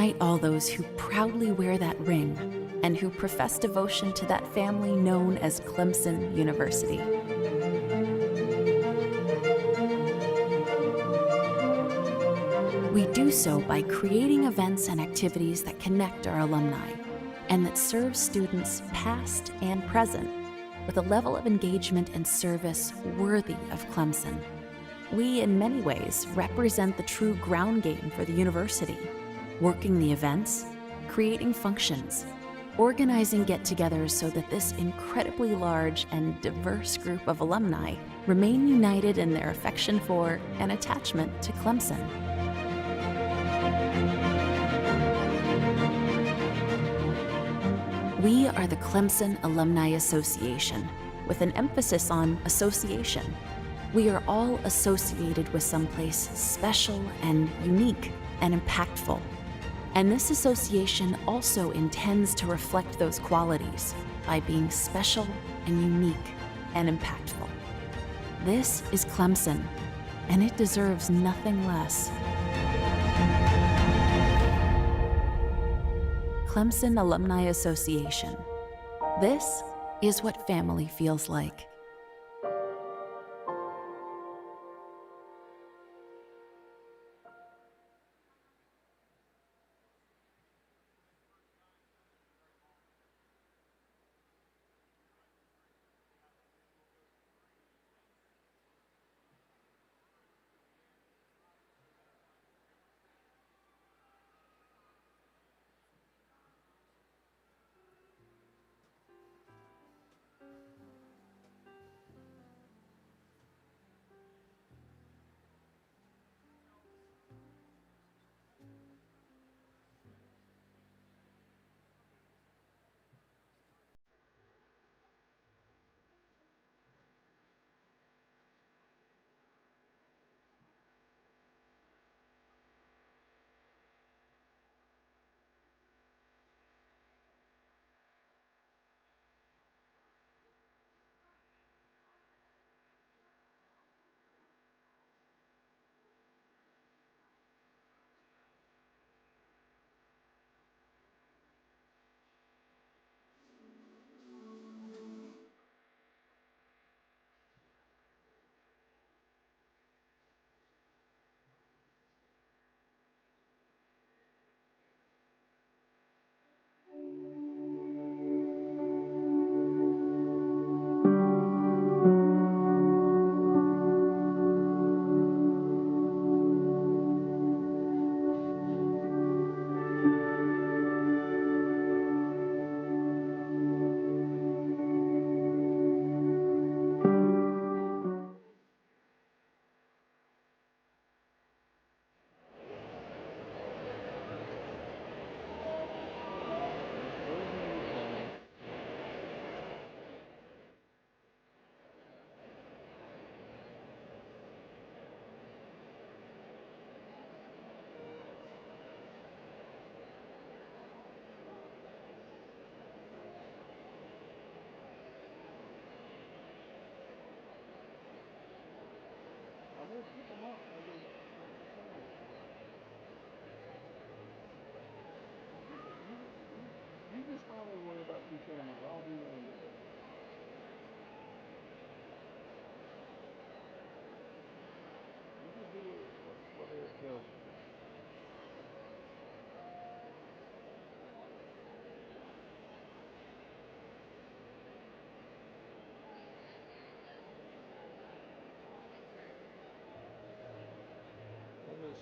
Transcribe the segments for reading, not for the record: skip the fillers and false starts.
unite all those who proudly wear that ring and who profess devotion to that family known as Clemson University. We do so by creating events and activities that connect our alumni and that serve students past and present with a level of engagement and service worthy of Clemson. We, in many ways, represent the true ground game for the university, working the events, creating functions, organizing get-togethers so that this incredibly large and diverse group of alumni remain united in their affection for and attachment to Clemson. We are the Clemson Alumni Association, with an emphasis on association. We are all associated with someplace special and unique and impactful. And this association also intends to reflect those qualities by being special and unique and impactful. This is Clemson, and it deserves nothing less. Clemson Alumni Association. This is what family feels like.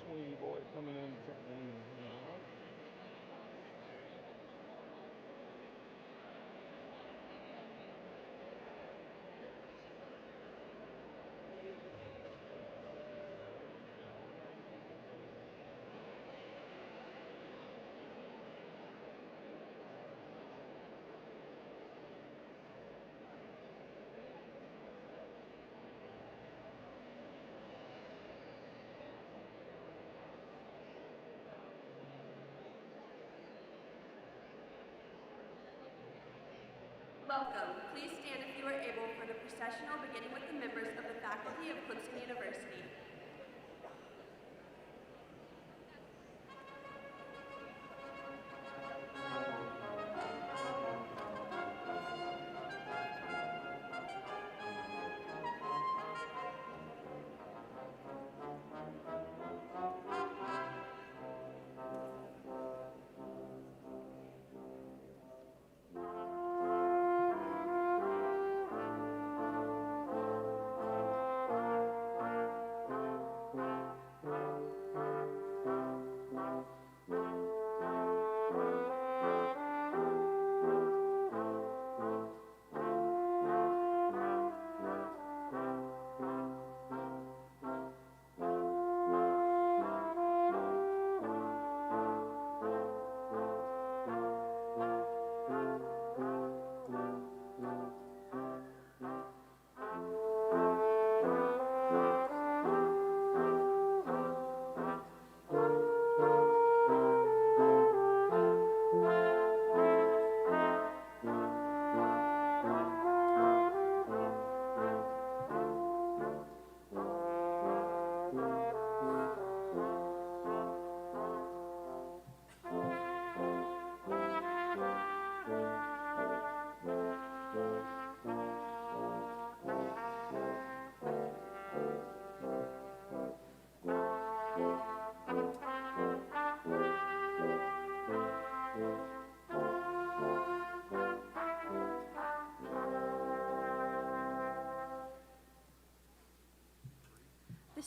Sweeney boy coming in something. Welcome. Please stand if you are able for the processional beginning with the members of the faculty of Clemson University.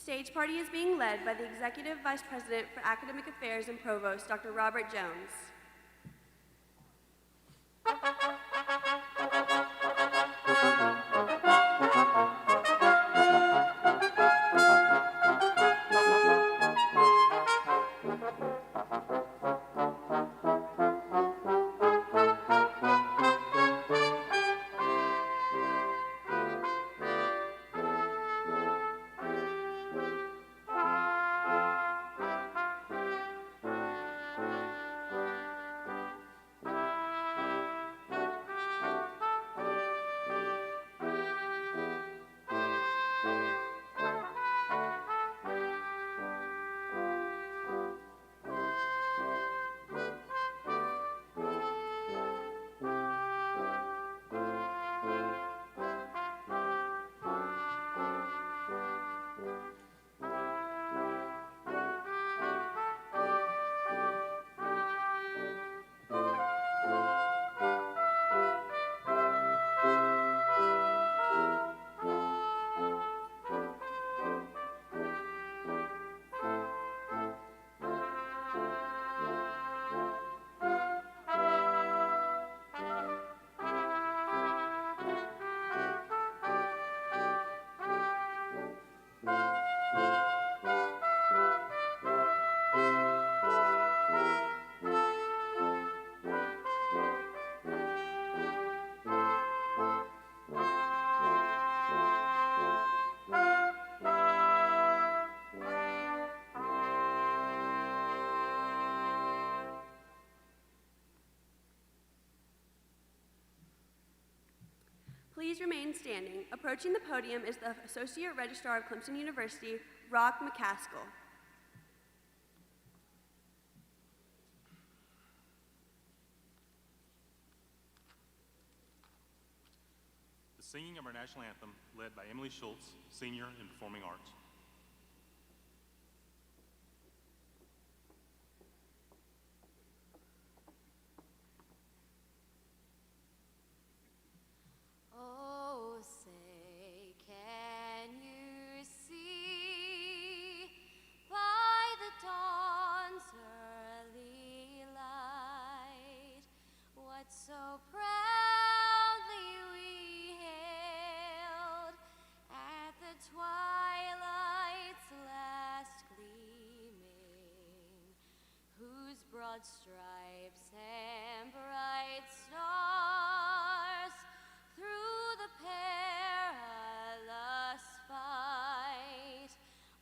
stage party is being led by the Executive Vice President for Academic Affairs and Provost, Dr. Robert Jones. Please remain standing. Approaching the podium is the Associate Registrar of Clemson University, Rock McCaskill. The singing of our national anthem, led by Emily Schultz, Senior in Performing Arts. Oh, say, can you see by the dawn's early light what so proudly we hailed at the twilight's last gleaming, whose broad stripes and bright stars through the perilous fight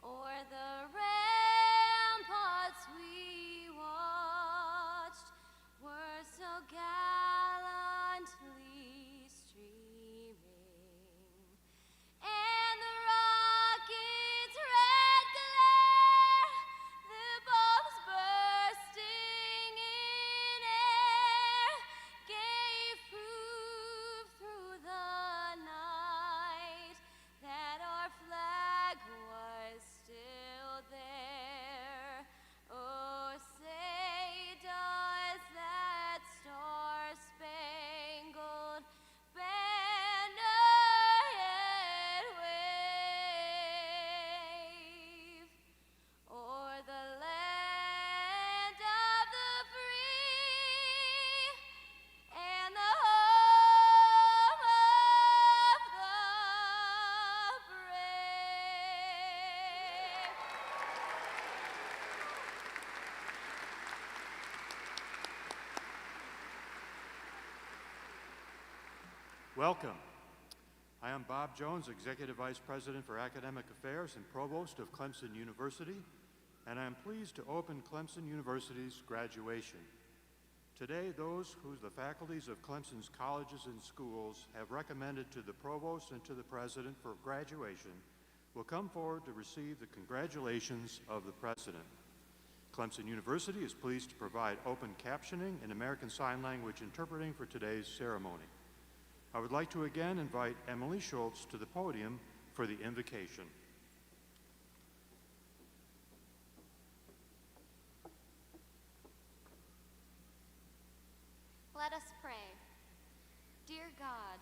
o'er the ramparts we watched were so gallantly streaming, and the rocket's red glare, the bombs bursting in air, gave proof through the night that our flag was still there. Oh, say, does that star-spangled banner yet wave o'er the land of the free and the home of the brave? Welcome. I am Bob Jones, Executive Vice President for Academic Affairs and Provost of Clemson University, and I am pleased to open Clemson University's graduation. Today, those who the faculties of Clemson's colleges and schools have recommended to the Provost and to the President for graduation will come forward to receive the congratulations of the President. Clemson University is pleased to provide open captioning and American Sign Language interpreting for today's ceremony. I would like to again invite Emily Schultz to the podium for the invocation. Let us pray. Dear God,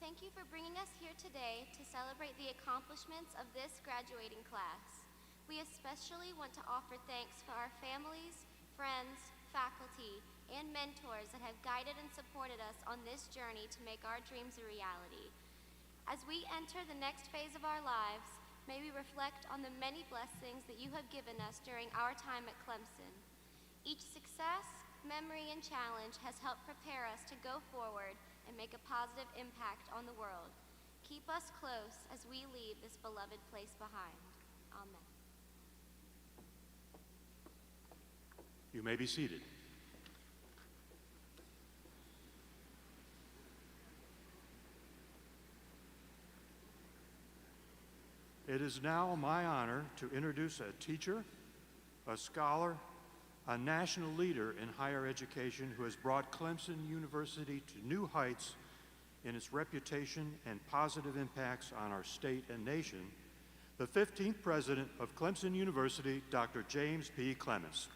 Thank you for bringing us here today to celebrate the accomplishments of this graduating class. We especially want to offer thanks for our families, friends, faculty, and mentors that have guided and supported us on this journey to make our dreams a reality. As we enter the next phase of our lives, may we reflect on the many blessings that you have given us during our time at Clemson. Each success, memory, and challenge has helped prepare us to go forward and make a positive impact on the world. Keep us close as we leave this beloved place behind. Amen. You may be seated. It is now my honor to introduce a teacher, a scholar, a national leader in higher education who has brought Clemson University to new heights in its reputation and positive impacts on our state and nation, the 15th president of Clemson University, Dr. James P. Clemens.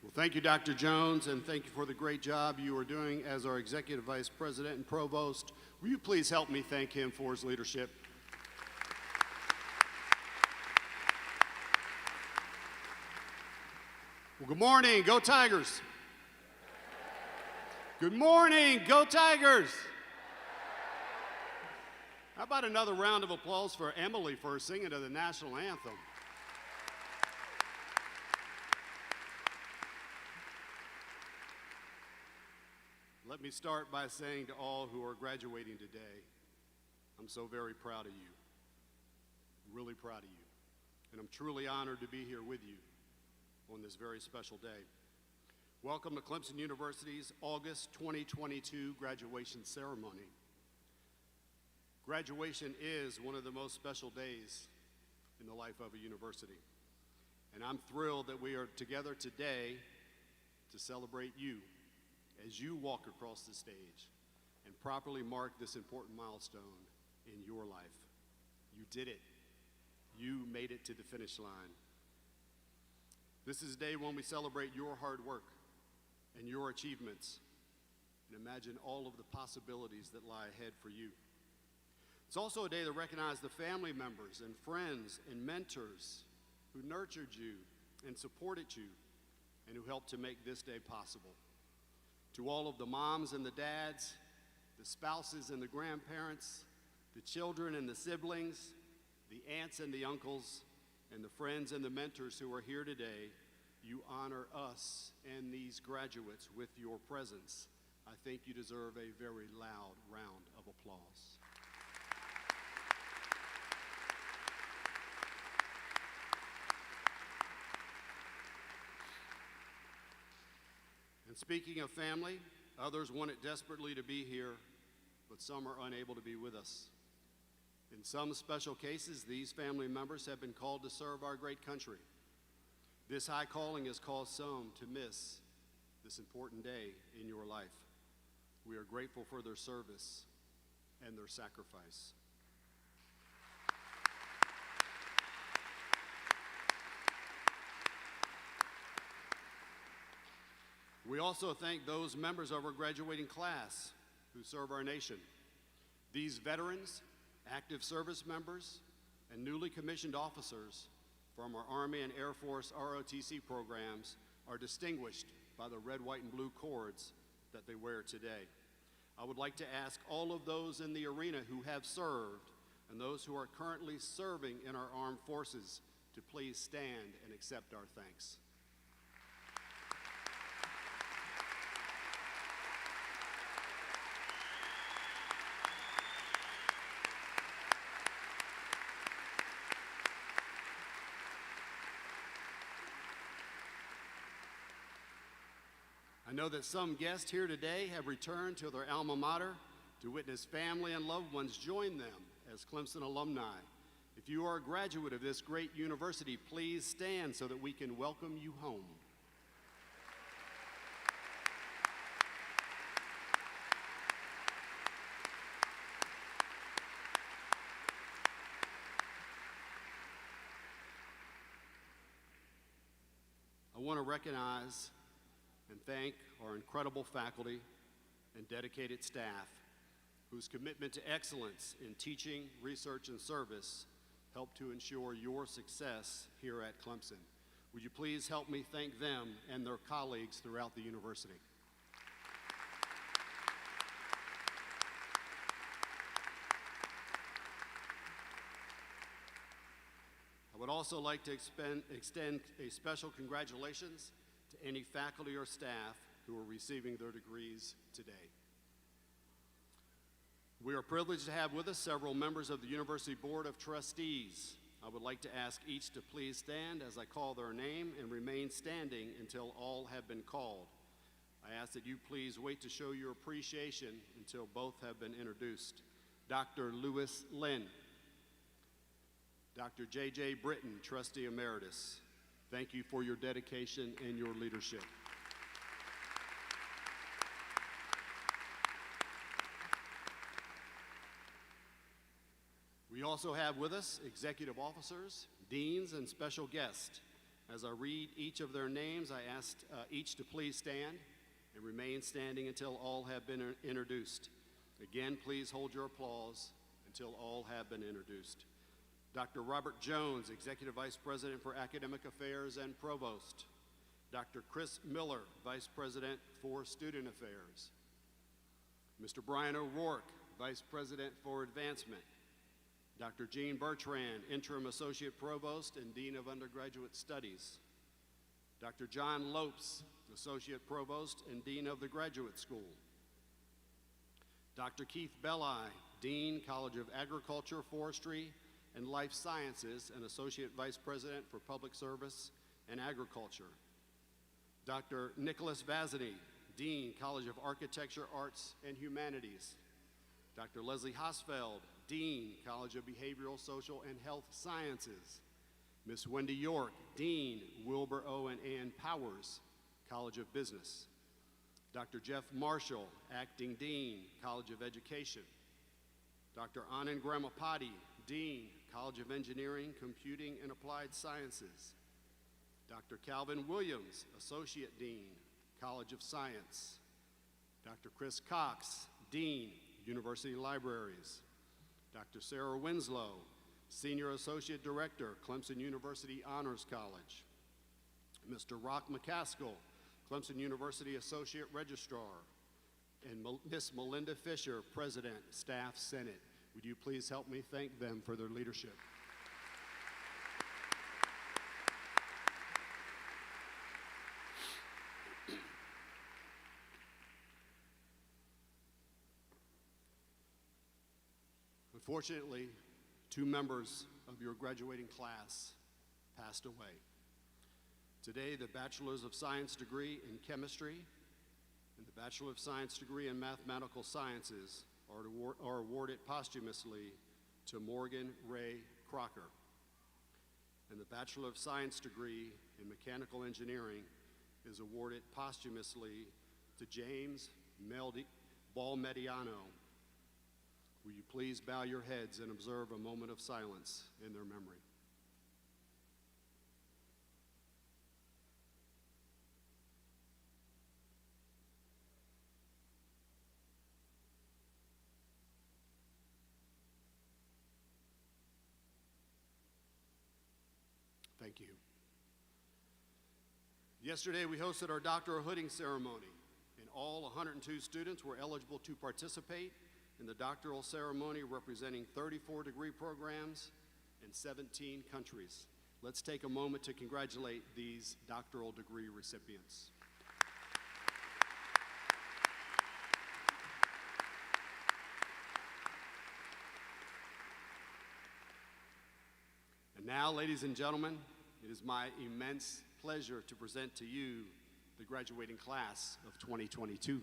Well, thank you, Dr. Jones, and thank you for the great job you are doing as our Executive Vice President and Provost. Will you please help me thank him for his leadership? Well, good morning, go Tigers! Good morning, go Tigers! How about another round of applause for Emily for singing to the national anthem? Let me start by saying to all who are graduating today, I'm so very proud of you, really proud of you. And I'm truly honored to be here with you on this very special day. Welcome to Clemson University's August 2022 graduation ceremony. Graduation is one of the most special days in the life of a university. And I'm thrilled that we are together today to celebrate you as you walk across the stage and properly mark this important milestone in your life. You did it. You made it to the finish line. This is a day when we celebrate your hard work and your achievements and imagine all of the possibilities that lie ahead for you. It's also a day to recognize the family members and friends and mentors who nurtured you and supported you and who helped to make this day possible. To all of the moms and the dads, the spouses and the grandparents, the children and the siblings, the aunts and the uncles, and the friends and the mentors who are here today, you honor us and these graduates with your presence. I think you deserve a very loud round of applause. And speaking of family, others want it desperately to be here, but some are unable to be with us. In some special cases, these family members have been called to serve our great country. This high calling has caused some to miss this important day in your life. We are grateful for their service and their sacrifice. We also thank those members of our graduating class who serve our nation. These veterans, active service members, and newly commissioned officers from our Army and Air Force ROTC programs are distinguished by the red, white, and blue cords that they wear today. I would like to ask all of those in the arena who have served and those who are currently serving in our armed forces to please stand and accept our thanks. I know that some guests here today have returned to their alma mater to witness family and loved ones join them as Clemson alumni. If you are a graduate of this great university, please stand so that we can welcome you home. I want to recognize and thank our incredible faculty and dedicated staff whose commitment to excellence in teaching, research, and service help to ensure your success here at Clemson. Would you please help me thank them and their colleagues throughout the university? I would also like to extend a special congratulations to any faculty or staff who are receiving their degrees today. We are privileged to have with us several members of the University Board of Trustees. I would like to ask each to please stand as I call their name and remain standing until all have been called. I ask that you please wait to show your appreciation until both have been introduced. Dr. Lewis Lynn. Dr. J.J. Britton, Trustee Emeritus. Thank you for your dedication and your leadership. We also have with us executive officers, deans, and special guests. As I read each of their names, I ask each to please stand and remain standing until all have been introduced. Again, please hold your applause until all have been introduced. Dr. Robert Jones, Executive Vice President for Academic Affairs and Provost. Dr. Chris Miller, Vice President for Student Affairs. Mr. Brian O'Rourke, Vice President for Advancement. Dr. Jean Bertrand, Interim Associate Provost and Dean of Undergraduate Studies. Dr. John Lopes, Associate Provost and Dean of the Graduate School. Dr. Keith Belli, Dean, College of Agriculture, Forestry, and Life Sciences and Associate Vice President for Public Service and Agriculture. Dr. Nicholas Vazany, Dean, College of Architecture, Arts, and Humanities. Dr. Leslie Hosfeld, Dean, College of Behavioral, Social, and Health Sciences. Ms. Wendy York, Dean, Wilbur O. and Ann Powers, College of Business. Dr. Jeff Marshall, Acting Dean, College of Education. Dr. Anand Gramapati, Dean, College of Engineering, Computing, and Applied Sciences. Dr. Calvin Williams, Associate Dean, College of Science. Dr. Chris Cox, Dean, University Libraries. Dr. Sarah Winslow, Senior Associate Director, Clemson University Honors College. Mr. Rock McCaskill, Clemson University Associate Registrar. And Ms. Melinda Fisher, President, Staff Senate. Would you please help me thank them for their leadership? Unfortunately, 2 members of your graduating class passed away. Today, the Bachelor's of Science degree in Chemistry and the Bachelor of Science degree in Mathematical Sciences are awarded posthumously to Morgan Ray Crocker. And the Bachelor of Science degree in Mechanical Engineering is awarded posthumously to James Balmediano. Will you please bow your heads and observe a moment of silence in their memory? Thank you. Yesterday, we hosted our doctoral hooding ceremony, and all 102 students were eligible to participate in the doctoral ceremony, representing 34 degree programs in 17 countries. Let's take a moment to congratulate these doctoral degree recipients. And now, ladies and gentlemen, it is my immense pleasure to present to you the graduating class of 2022.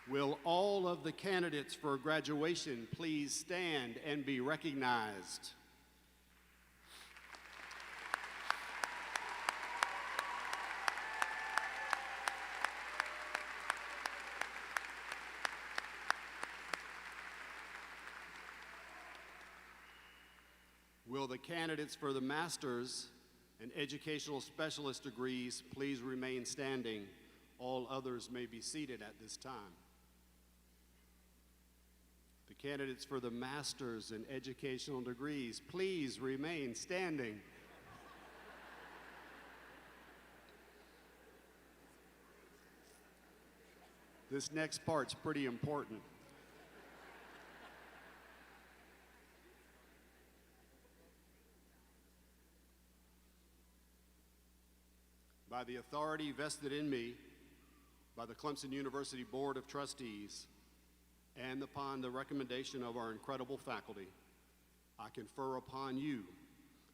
Will all of the candidates for graduation please stand and be recognized? Will the candidates for the master's and educational specialist degrees please remain standing? All others may be seated at this time. The candidates for the master's and educational degrees, please remain standing. This next part's pretty important. By the authority vested in me by the Clemson University Board of Trustees and upon the recommendation of our incredible faculty, I confer upon you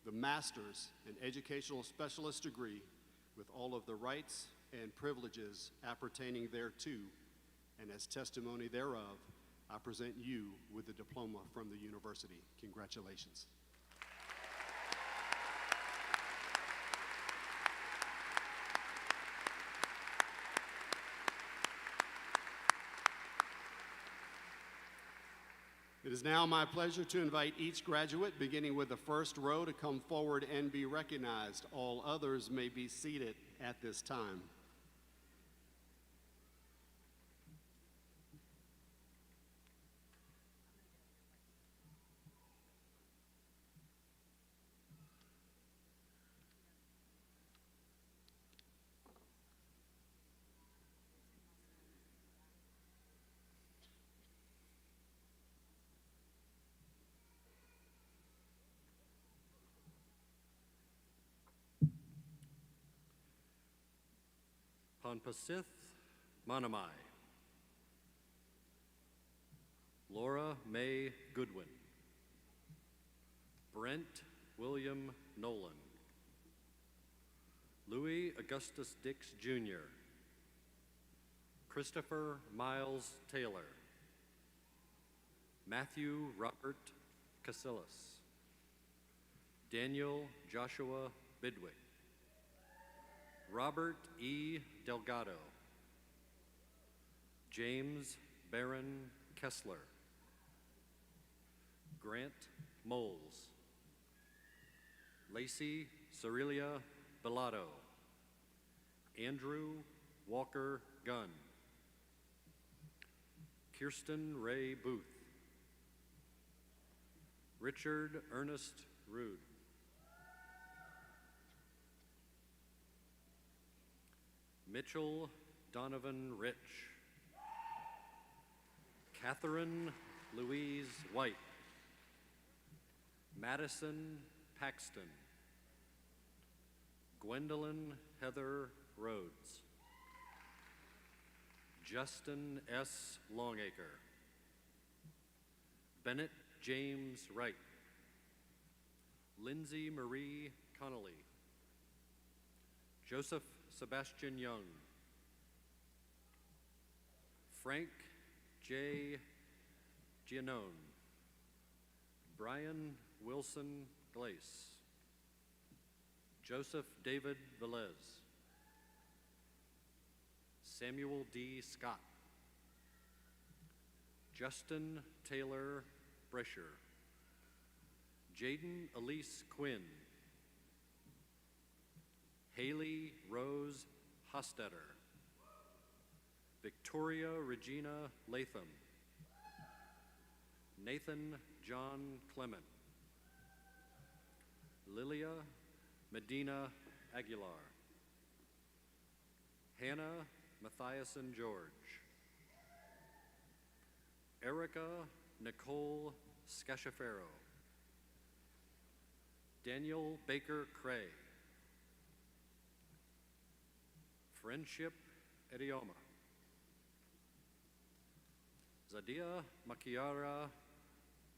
the Master's and Educational Specialist degree with all of the rights and privileges appertaining thereto, and as testimony thereof, I present you with the diploma from the university. Congratulations. It is now my pleasure to invite each graduate, beginning with the first row, to come forward and be recognized. All others may be seated at this time. Ponpasith Manamai, Laura Mae Goodwin, Brent William Nolan, Louis Augustus Dix Jr., Christopher Miles Taylor, Matthew Robert Casillas, Daniel Joshua Bidwick, Robert E. Delgado, James Barron Kessler, Grant Moles, Lacey Cerilia Bellato, Andrew Walker Gunn, Kirsten Ray Booth, Richard Ernest Rude, Mitchell Donovan Rich, Catherine Louise White, Madison Paxton, Gwendolyn Heather Rhodes, Justin S. Longacre, Bennett James Wright, Lindsay Marie Connolly, Joseph Sebastian Young, Frank J. Giannone, Brian Wilson Glace, Joseph David Velez, Samuel D. Scott, Justin Taylor Brescher, Jaden Elise Quinn, Haley Rose Hostetter, Victoria Regina Latham, Nathan John Clement, Lilia Medina Aguilar, Hannah Mathiason George, Erica Nicole Scacciafero, Daniel Baker Cray, Friendship Edioma, Zadia Makiara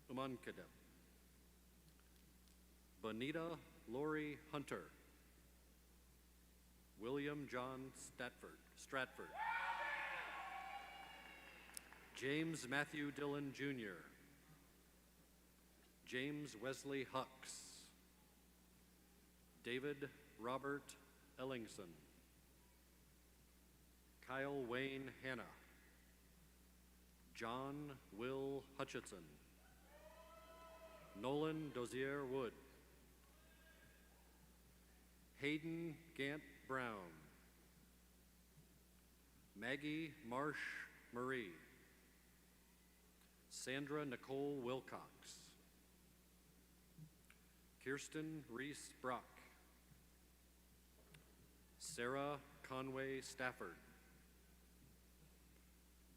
Umankadep, Bonita Lori Hunter, William John Stratford, James Matthew Dillon Jr., James Wesley Hucks, David Robert Ellingson, Kyle Wayne Hanna, John Will Hutchinson, Nolan Dozier Wood, Hayden Gant Brown, Maggie Marsh Marie, Sandra Nicole Wilcox, Kirsten Reese Brock, Sarah Conway Stafford,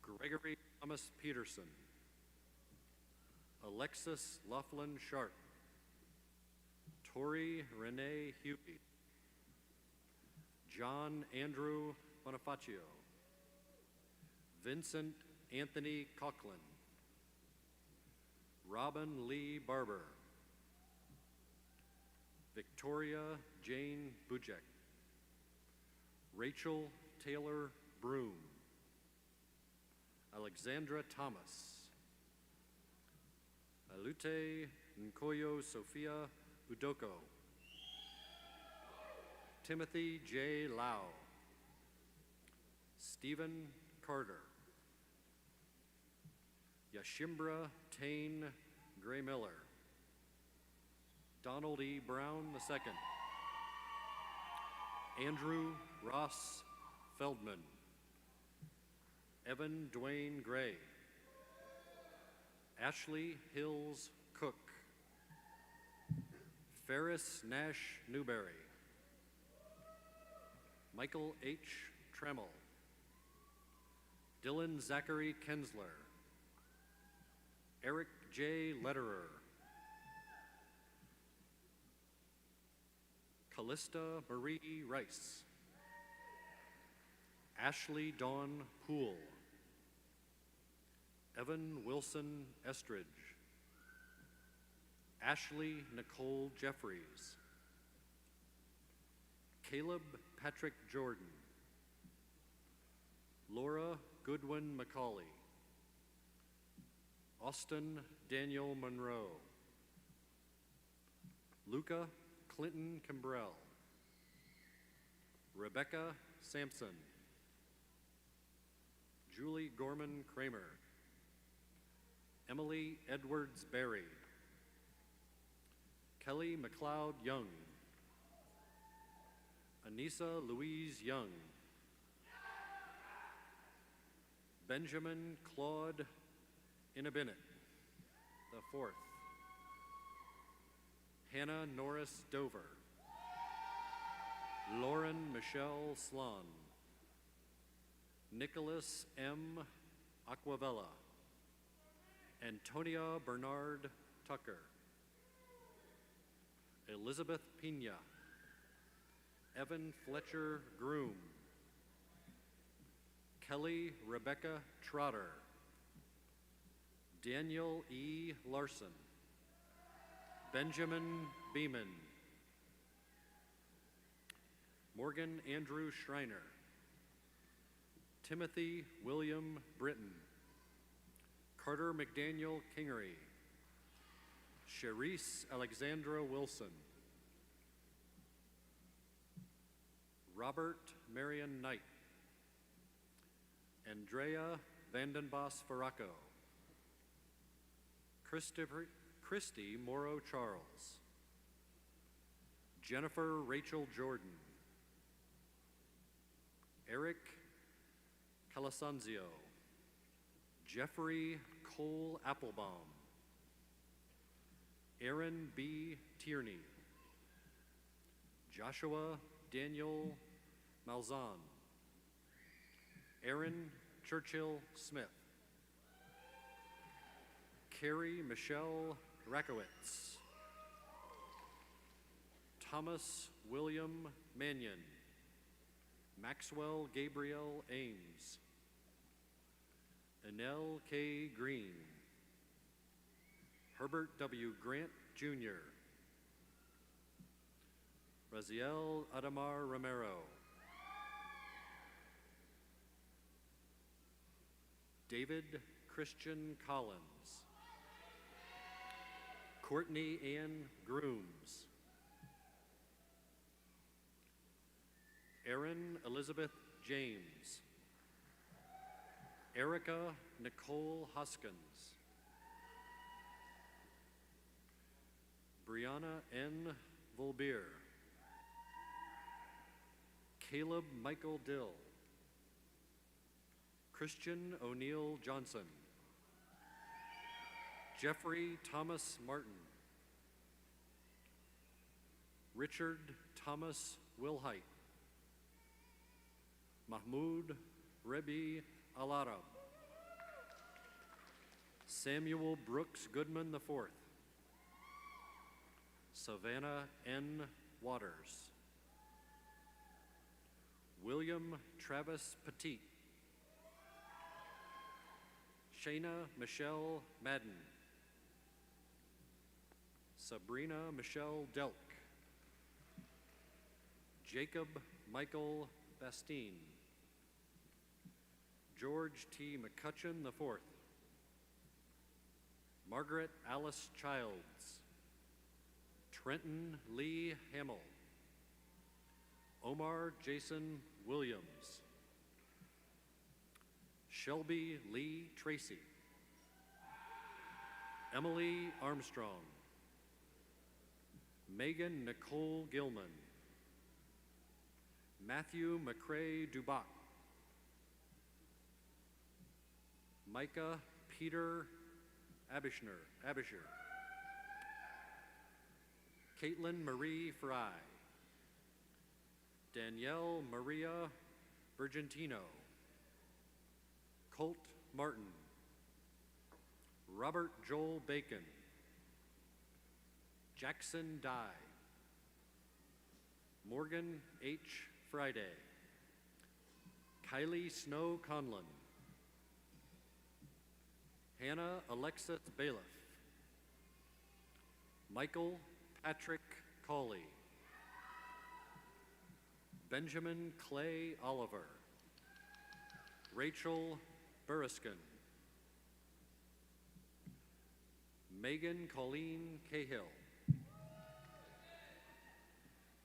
Gregory Thomas Peterson, Alexis Laughlin Sharp, Tori Renee Huey, John Andrew Bonifacio, Vincent Anthony Coughlin, Robin Lee Barber, Victoria Jane Bujek, Rachel Taylor Broom, Alexandra Thomas, Alute Nkoyo Sophia Udoko, Timothy J. Lau, Stephen Carter, Yashimbra Tain Gray Miller, Donald E. Brown II, Andrew Ross Feldman, Evan Dwayne Gray, Ashley Hills Cook, Ferris Nash Newberry, Michael H. Tremmel, Dylan Zachary Kensler, Eric J. Lederer, Callista Marie Rice, Ashley Dawn Poole, Evan Wilson Estridge, Ashley Nicole Jeffries, Caleb Patrick Jordan, Laura Goodwin McCauley, Austin Daniel Monroe, Luca Clinton Kimbrell, Rebecca Sampson, Julie Gorman Kramer, Emily Edwards Berry, Kelly McLeod Young, Anissa Louise Young, Benjamin Claude Inabinet, the fourth, Hannah Norris Dover, Lauren Michelle Slon, Nicholas M. Aquavella, Antonia Bernard Tucker, Elizabeth Pina, Evan Fletcher Groom, Kelly Rebecca Trotter, Daniel E. Larson, Benjamin Beeman, Morgan Andrew Schreiner, Timothy William Britton, Carter McDaniel Kingery, Cherise Alexandra Wilson, Robert Marion Knight, Andrea Vandenbos Faraco, Christy Morrow Charles, Jennifer Rachel Jordan, Eric Calasanzio, Jeffrey Cole Applebaum, Aaron B. Tierney, Joshua Daniel Malzahn, Aaron Churchill Smith, Carrie Michelle Rakowitz, Thomas William Mannion, Maxwell Gabriel Ames, Enel K. Green, Herbert W. Grant, Jr., Raziel Adamar Romero, David Christian Collins, Courtney Ann Grooms, Erin Elizabeth James, Erica Nicole Hoskins, Brianna N. Volbeer, Caleb Michael Dill, Christian O'Neill Johnson, Jeffrey Thomas Martin, Richard Thomas Wilhite, Mahmoud Rebi Alarab, Samuel Brooks Goodman IV, Savannah N. Waters, William Travis Petit, Shayna Michelle Madden, Sabrina Michelle Delk, Jacob Michael Bastine, George T. McCutcheon IV, Margaret Alice Childs, Trenton Lee Hamill, Omar Jason Williams, Shelby Lee Tracy, Emily Armstrong, Megan Nicole Gilman, Matthew McCrae Dubac, Micah Peter Abisher, Caitlin Marie Fry, Danielle Maria Virgentino, Colt Martin, Robert Joel Bacon, Jackson Dye, Morgan H. Friday, Kylie Snow Conlon, Hannah Alexis Bailiff, Michael Patrick Cawley, Benjamin Clay Oliver, Rachel Burriskin, Megan Colleen Cahill,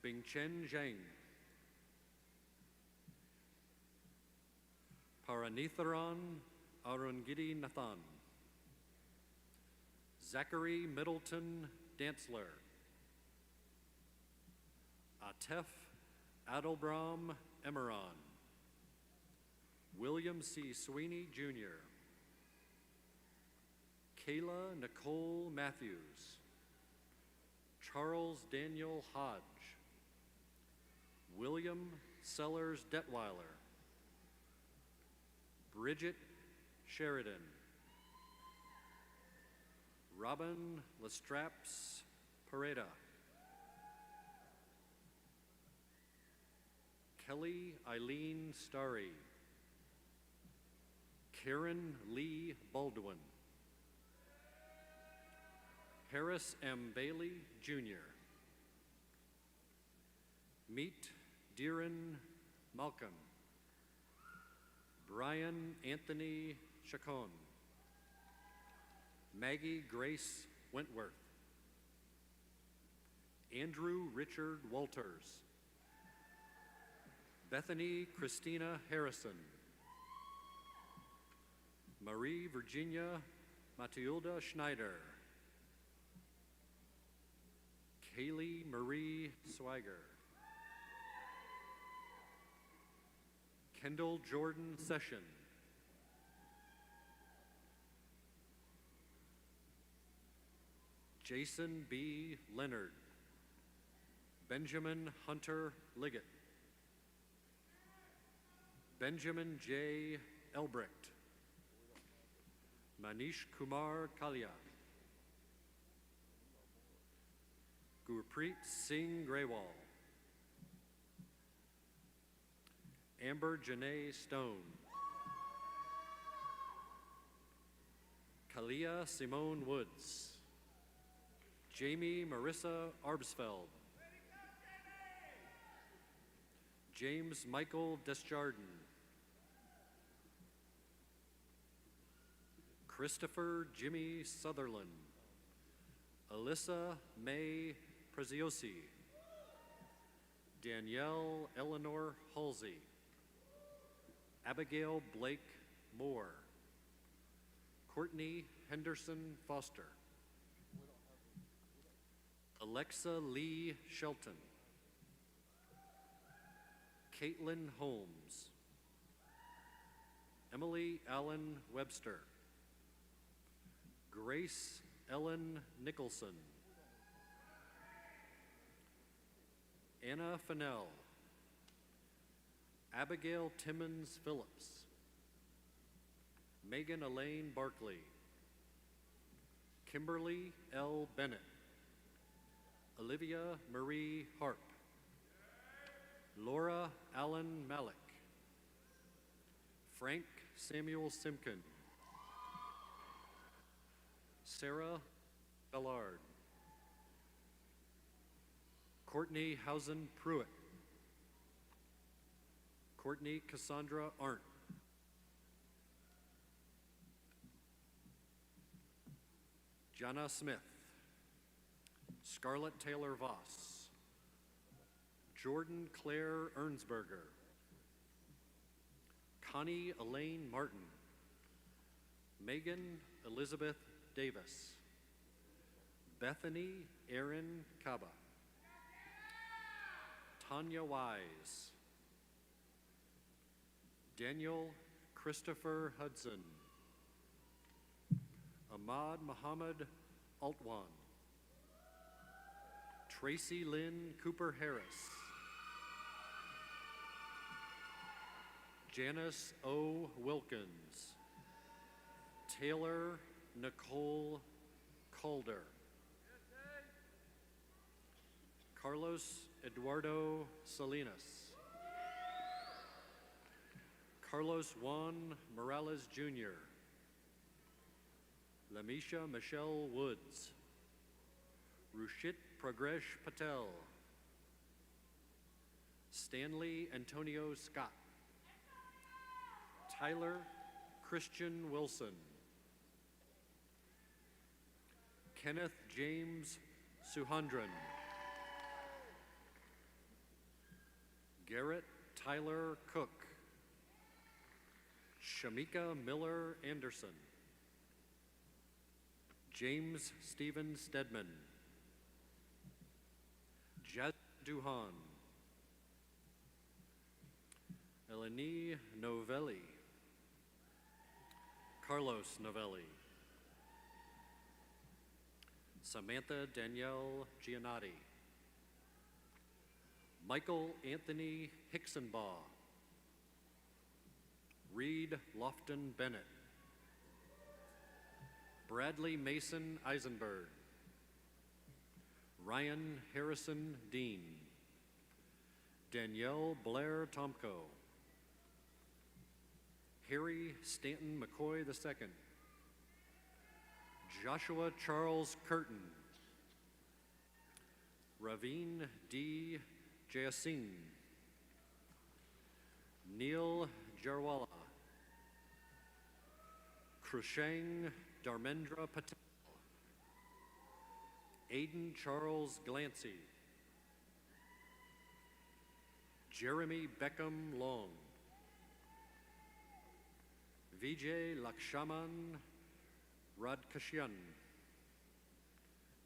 Bingchen Zhang, Paranitharan Arungidi Nathan, Zachary Middleton Dantzler, Atef Adelbram Emeron, William C. Sweeney Jr., Kayla Nicole Matthews, Charles Daniel Hodge, William Sellers Detweiler, Bridget Sheridan, Robin Lestraps Pareda, Kelly Eileen Starry, Karen Lee Baldwin, Harris M. Bailey, Jr., Meet Deeran Malcolm, Brian Anthony Chacon, Maggie Grace Wentworth, Andrew Richard Walters, Bethany Christina Harrison, Marie Virginia Matilda Schneider, Kaylee Marie Swiger, Kendall Jordan Session, Jason B. Leonard, Benjamin Hunter Liggett, Benjamin J. Elbrecht, Manish Kumar Kalia, Gurpreet Singh Grewal, Amber Janae Stone, Kalia Simone Woods, Jamie Marissa Arbsfeld, James Michael Desjardins, Christopher Jimmy Sutherland, Alyssa May Preziosi, Danielle Eleanor Halsey, Abigail Blake Moore, Courtney Henderson Foster, Alexa Lee Shelton, Caitlin Holmes. Emily Allen Webster. Grace Ellen Nicholson. Anna Fennell. Abigail Timmons Phillips. Megan Elaine Barkley. Kimberly L. Bennett. Olivia Marie Harp. Laura Allen Malik. Frank Samuel Simkin. Sarah Bellard. Courtney Housen Pruitt. Courtney Cassandra Arndt. Jana Smith. Scarlett Taylor Voss. Jordan Claire Ernsberger. Connie Elaine Martin. Megan Elizabeth Davis. Bethany Erin Kaba. Tanya Wise. Daniel Christopher Hudson. Ahmad Muhammad Altwan. Tracy Lynn Cooper Harris. Janice O. Wilkins. Taylor Nicole Calder. Carlos Eduardo Salinas. Carlos Juan Morales Jr. Lamisha Michelle Woods. Rushit Progresh Patel. Stanley Antonio Scott. Tyler Christian Wilson. Kenneth James Suhandran. Garrett Tyler Cook. Shamika Miller Anderson. James Stephen Stedman. Jazz Duhan. Eleni Novelli. Carlos Novelli. Samantha Danielle Giannotti. Michael Anthony Hicksonbaugh. Reed Lofton Bennett. Bradley Mason Eisenberg. Ryan Harrison Dean. Danielle Blair Tomko. Harry Stanton McCoy II. Joshua Charles Curtin. Raveen D. Jayasin. Neil Jarwala. Krushang Dharmendra Patel. Aiden Charles Glancy. Jeremy Beckham Long. Vijay Lakshaman Radkashian.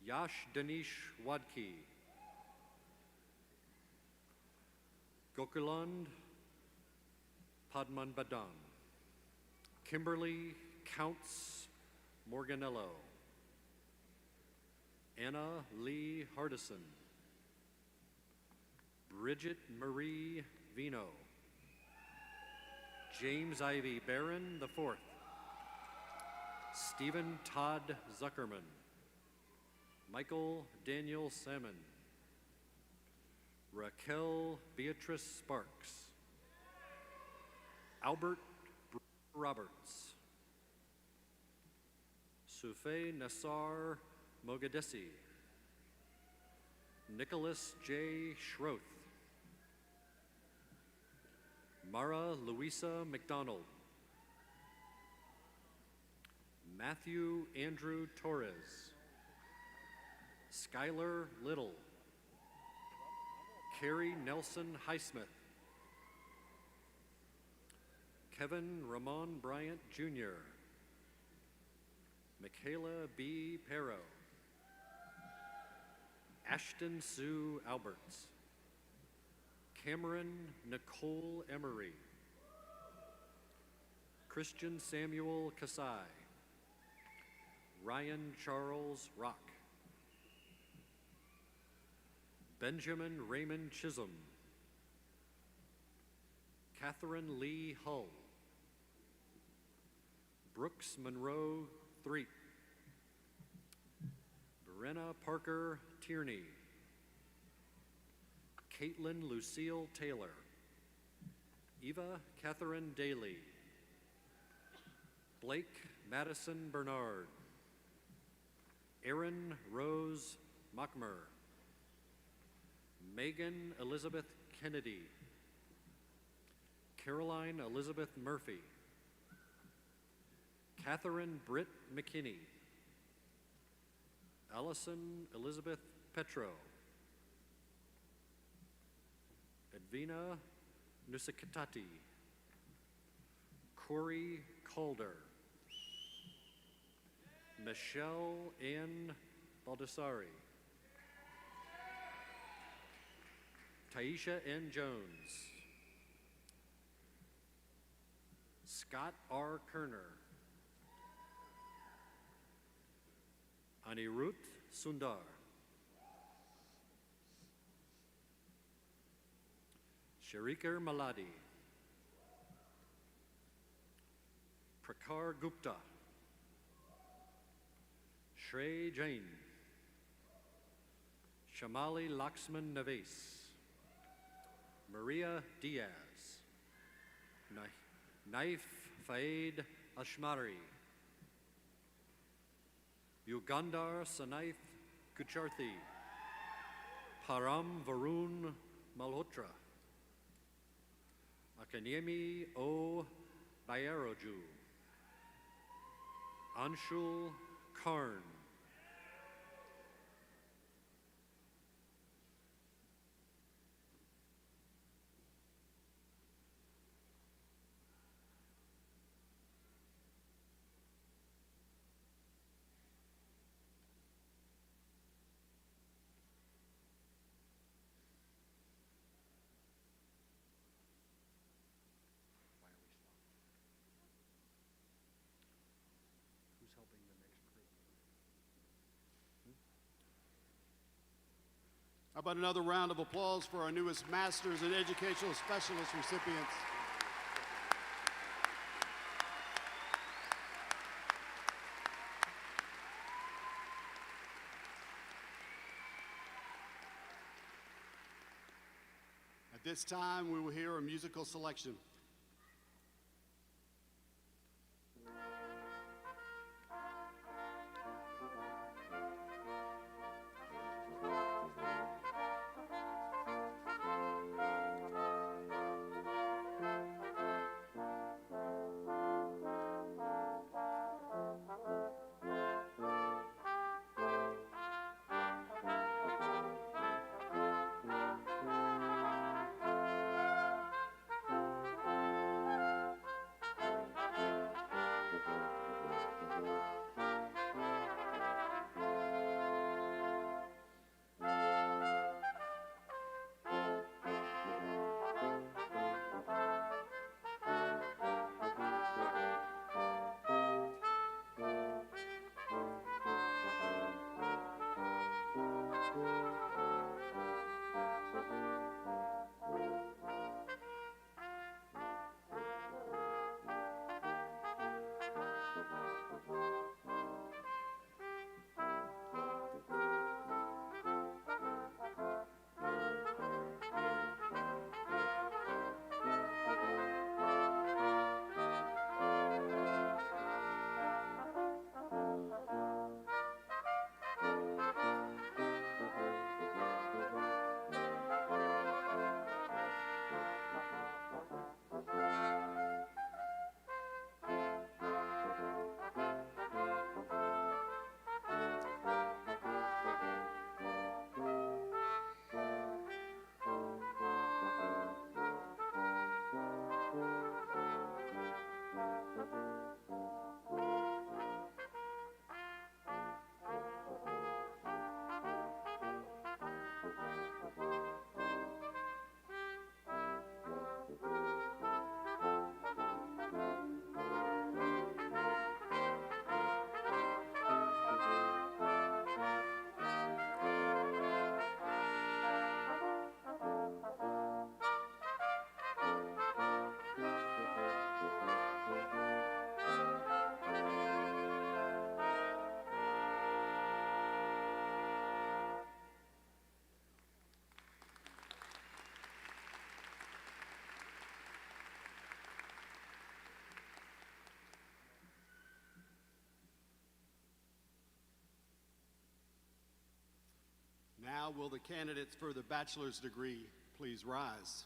Yash Danish Wadki. Gokuland Padman Badan. Kimberly Counts Morganello. Anna Lee Hardison. Bridget Marie Vino. James Ivy Barron IV. Stephen Todd Zuckerman. Michael Daniel Salmon. Raquel Beatrice Sparks. Albert Roberts. Sufay Nassar Mogadesi. Nicholas J. Schroth. Mara Louisa McDonald. Matthew Andrew Torres. Skylar Little. Carrie Nelson Highsmith. Kevin Ramon Bryant Jr. Michaela B. Perro. Ashton Sue Alberts. Cameron Nicole Emery, Christian Samuel Kasai, Ryan Charles Rock, Benjamin Raymond Chisholm, Catherine Lee Hull, Brooks Monroe Threep, Brenna Parker Tierney, Caitlin Lucille Taylor, Eva Catherine Daly, Blake Madison Bernard, Erin Rose Mockmer, Megan Elizabeth Kennedy, Caroline Elizabeth Murphy, Catherine Britt McKinney, Allison Elizabeth Petro, Edvina Nusikatati, Corey Calder, Michelle Ann Baldessari, Taisha N. Jones, Scott R. Kerner, Anirudh Sundar, Sharikar Maladi, Prakar Gupta, Shrey Jain, Shamali Laxman Naves, Maria Diaz, Naif Faid Ashmari, Yugandhar Sanaith Kucharthi, Param Varun Malhotra, Akanyemi O Bayeroju, Anshul Karn, How about another round of applause for our newest Masters in Educational Specialist recipients? At this time, we will hear a musical selection. Now, will the candidates for the bachelor's degree please rise?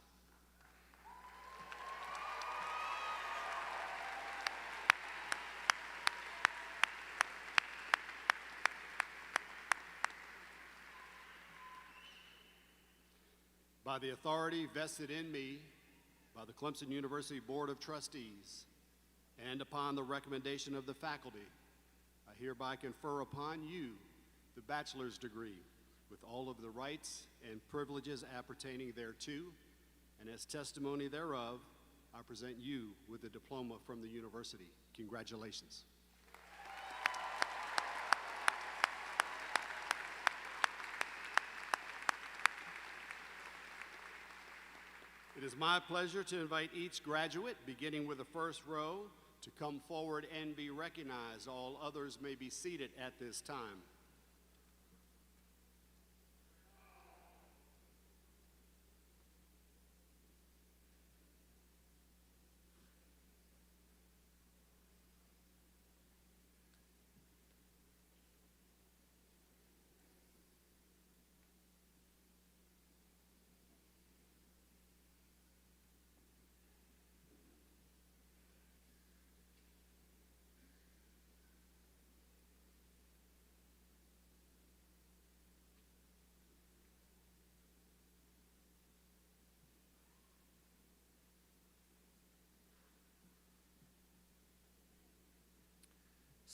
By the authority vested in me by the Clemson University Board of Trustees, and upon the recommendation of the faculty, I hereby confer upon you the bachelor's degree with all of the rights and privileges appertaining thereto, and as testimony thereof, I present you with a diploma from the university. Congratulations. It is my pleasure to invite each graduate, beginning with the first row, to come forward and be recognized. All others may be seated at this time.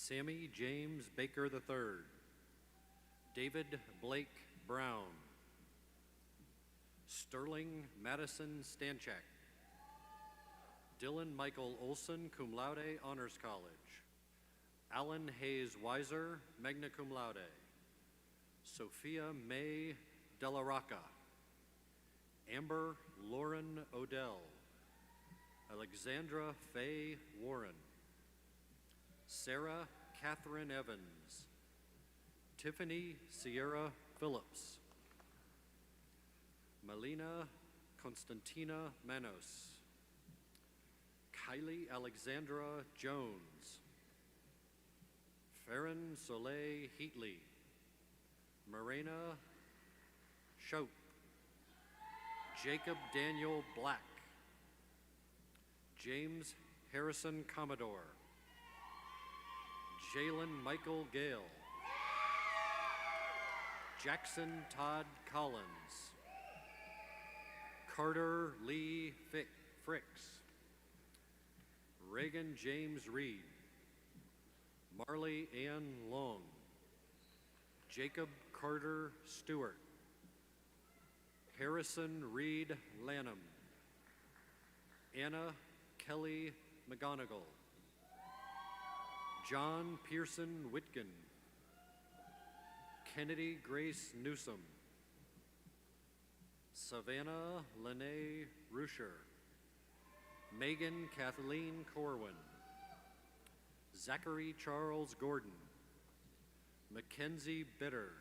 Sammy James Baker III, David Blake Brown, Sterling Madison Stanchak, Dylan Michael Olson, cum laude, Honors College, Alan Hayes Weiser, magna cum laude, Sophia May Della Rocca, Amber Lauren Odell, Alexandra Faye Warren, Sarah Catherine Evans, Tiffany Sierra Phillips, Melina Constantina Manos, Kylie Alexandra Jones, Farron Soleil Heatley, Morena Shope, Jacob Daniel Black, James Harrison Commodore, Jalen Michael Gale, Jackson Todd Collins, Carter Lee Fricks, Reagan James Reed, Marley Ann Long, Jacob Carter Stewart, Harrison Reed Lanham, Anna Kelly McGonigal, John Pearson Whitkin, Kennedy Grace Newsom, Savannah Lene Rusher, Megan Kathleen Corwin, Zachary Charles Gordon, Mackenzie Bitter,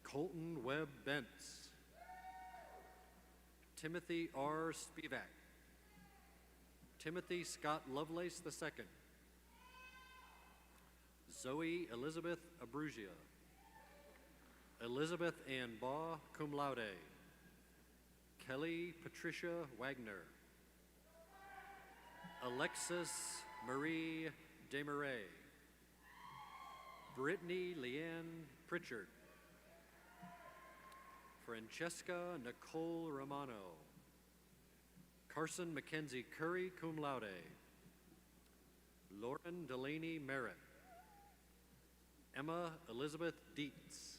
Colton Webb Bentz, Timothy R. Spivak, Timothy Scott Lovelace II, Zoe Elizabeth Abruzia, Elizabeth Ann Baugh, cum laude, Kelly Patricia Wagner, Alexis Marie Desmarais, Brittany Leanne Pritchard, Francesca Nicole Romano, Carson Mackenzie Curry, cum laude, Lauren Delaney Merritt, Emma Elizabeth Dietz,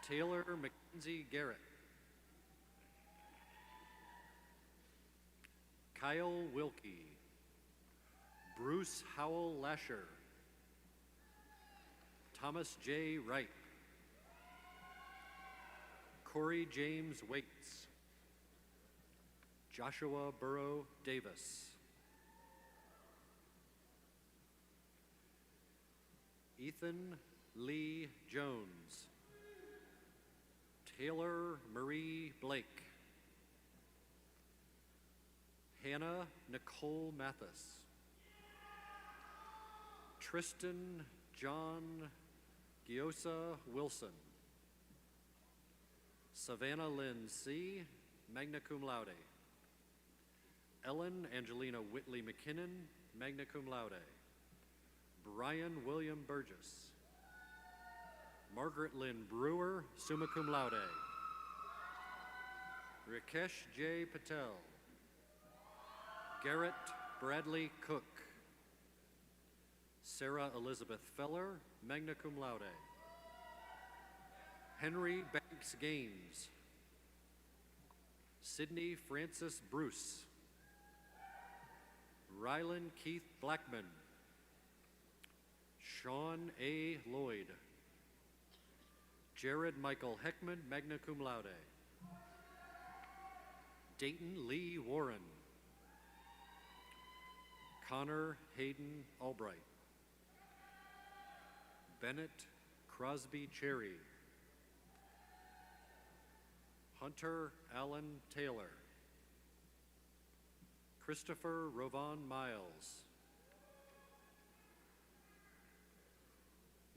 Taylor Mackenzie Garrett, Kyle Wilkie, Bruce Howell Lasher, Thomas J. Wright, Corey James Waits, Joshua Burrow Davis, Ethan Lee Jones, Taylor Marie Blake, Hannah Nicole Mathis, Tristan John Giosa Wilson. Savannah Lynn C., magna cum laude. Ellen Angelina Whitley McKinnon, magna cum laude. Brian William Burgess. Margaret Lynn Brewer, summa cum laude. Rakesh J. Patel. Garrett Bradley Cook. Sarah Elizabeth Feller, magna cum laude. Henry Banks Gaines. Sydney Francis Bruce. Rylan Keith Blackman. Sean A. Lloyd. Jared Michael Heckman, magna cum laude. Dayton Lee Warren. Connor Hayden Albright. Bennett Crosby Cherry. Hunter Allen Taylor. Christopher Rovon Miles.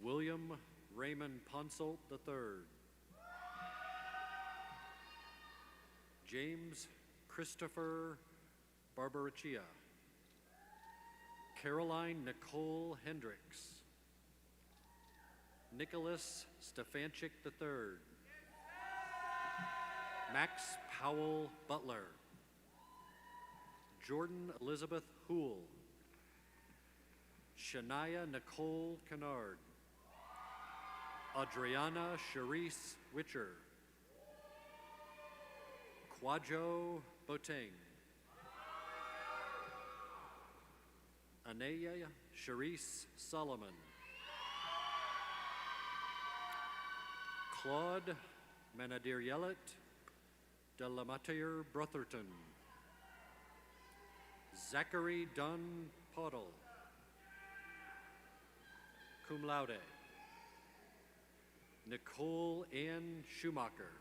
William Raymond Ponsolt III. James Christopher Barbariccia. Caroline Nicole Hendricks. Nicholas Stefanchik III. Max Powell Butler. Jordan Elizabeth Houle. Shania Nicole Kennard. Adriana Charisse Witcher. Quadjo Boteng. Anaya Charisse Solomon. Claude Manadir-Yellet de la Mater Brotherton. Zachary Dunn Poddle, cum laude. Nicole Ann Schumacher.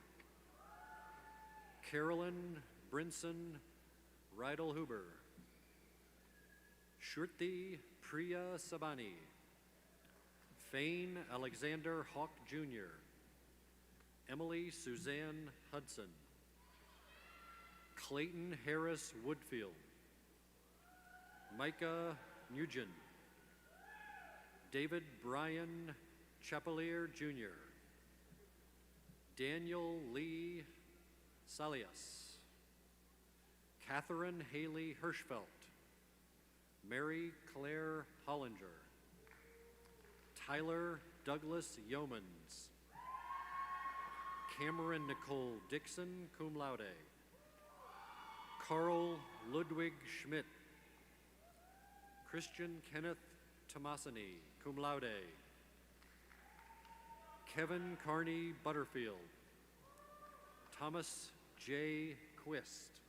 Carolyn Brinson Rydell Huber. Shruti Priya Sabani. Fane Alexander Hawk Jr. Emily Suzanne Hudson. Clayton Harris Woodfield. Micah Nugent. David Brian Chapelier Jr. Daniel Lee Salias. Catherine Haley Hirschfeld. Mary Claire Hollinger. Tyler Douglas Yeomans. Cameron Nicole Dixon, cum laude. Carl Ludwig Schmidt. Christian Kenneth Tomasini, cum laude. Kevin Carney Butterfield. Thomas J. Quist.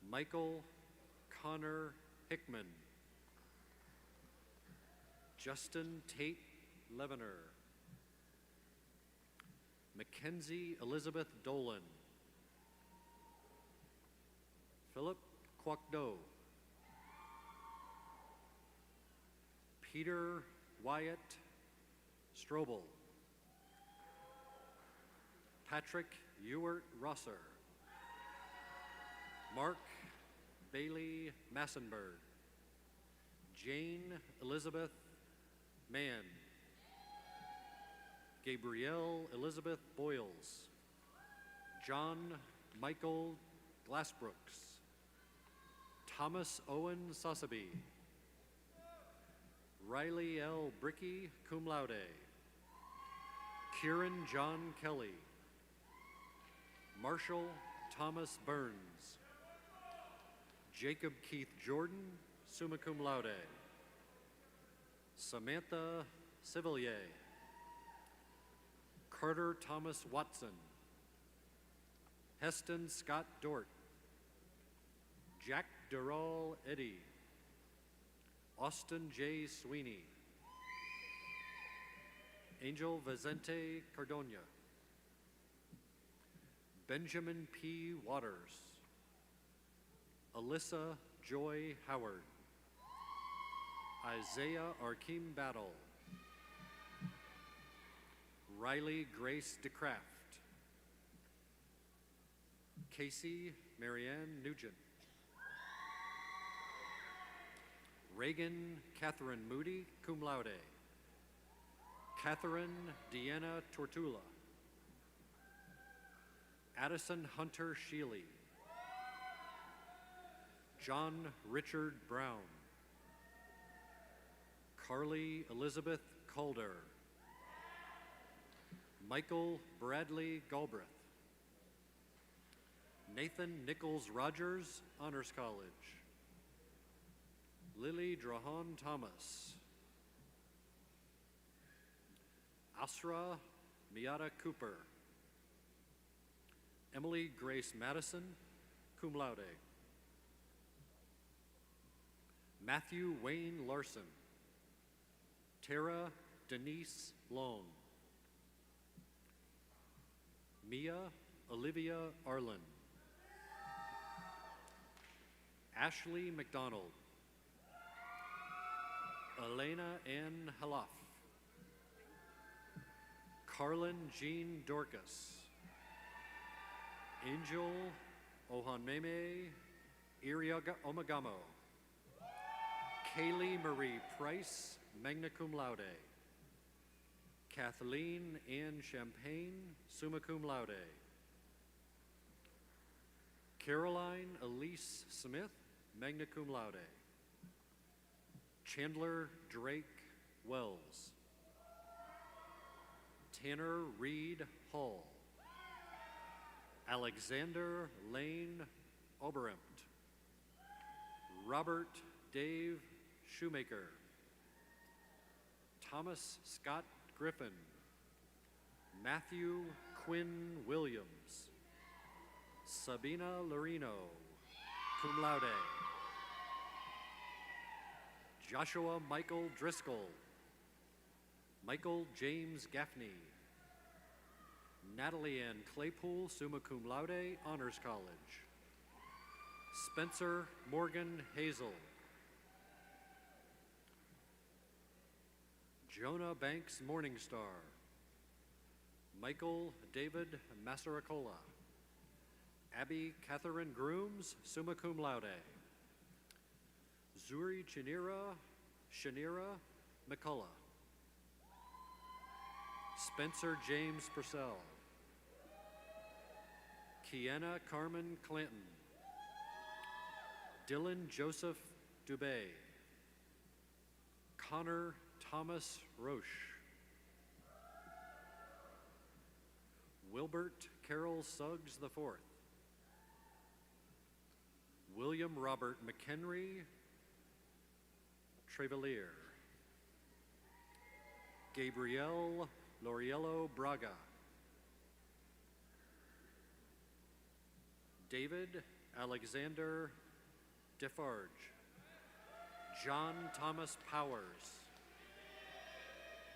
Michael Connor Hickman. Justin Tate Levener. Mackenzie Elizabeth Dolan. Philip Kwokdo. Peter Wyatt Strobel. Patrick Ewart Rosser. Mark Bailey Massenberg. Jane Elizabeth Mann. Gabrielle Elizabeth Boyles. John Michael Glassbrooks. Thomas Owen Sosaby. Riley L. Bricky, cum laude. Kieran John Kelly. Marshall Thomas Burns. Jacob Keith Jordan, summa cum laude. Samantha Civilier. Carter Thomas Watson. Heston Scott Dort. Jack Durall Eddy. Austin J. Sweeney. Angel Vicente Cardona. Benjamin P. Waters. Alyssa Joy Howard. Isaiah Arkeem Battle. Riley Grace DeCraft. Casey Marianne Nugent. Reagan Catherine Moody, cum laude. Catherine Deanna Tortula. Addison Hunter Sheely. John Richard Brown. Carly Elizabeth Calder. Michael Bradley Galbraith. Nathan Nichols Rogers, Honors College. Lily Drahan Thomas. Asra Miata Cooper. Emily Grace Madison, cum laude. Matthew Wayne Larson. Tara Denise Lone. Mia Olivia Arlen. Ashley McDonald. Elena Ann Halaf. Carlin Jean Dorcas. Angel Ohanmeme Iriaga Omagamo. Kaylee Marie Price, magna cum laude. Kathleen Ann Champagne, summa cum laude. Caroline Elise Smith, magna cum laude. Chandler Drake Wells. Tanner Reed Hall. Alexander Lane Oberempt. Robert Dave Shoemaker. Thomas Scott Griffin. Matthew Quinn Williams. Sabina Lorino, cum laude. Joshua Michael Driscoll. Michael James Gaffney. Natalie Ann Claypool, summa cum laude, Honors College. Spencer Morgan Hazel. Jonah Banks Morningstar. Michael David Masaracola. Abby Catherine Grooms, summa cum laude. Zuri Shanira McCullough. Spencer James Purcell. Kiana Carmen Clanton. Dylan Joseph Dubé. Connor Thomas Roche. Wilbert Carroll Suggs IV. William Robert McHenry Trevalier. Gabrielle Loriello Braga. David Alexander Defarge. John Thomas Powers.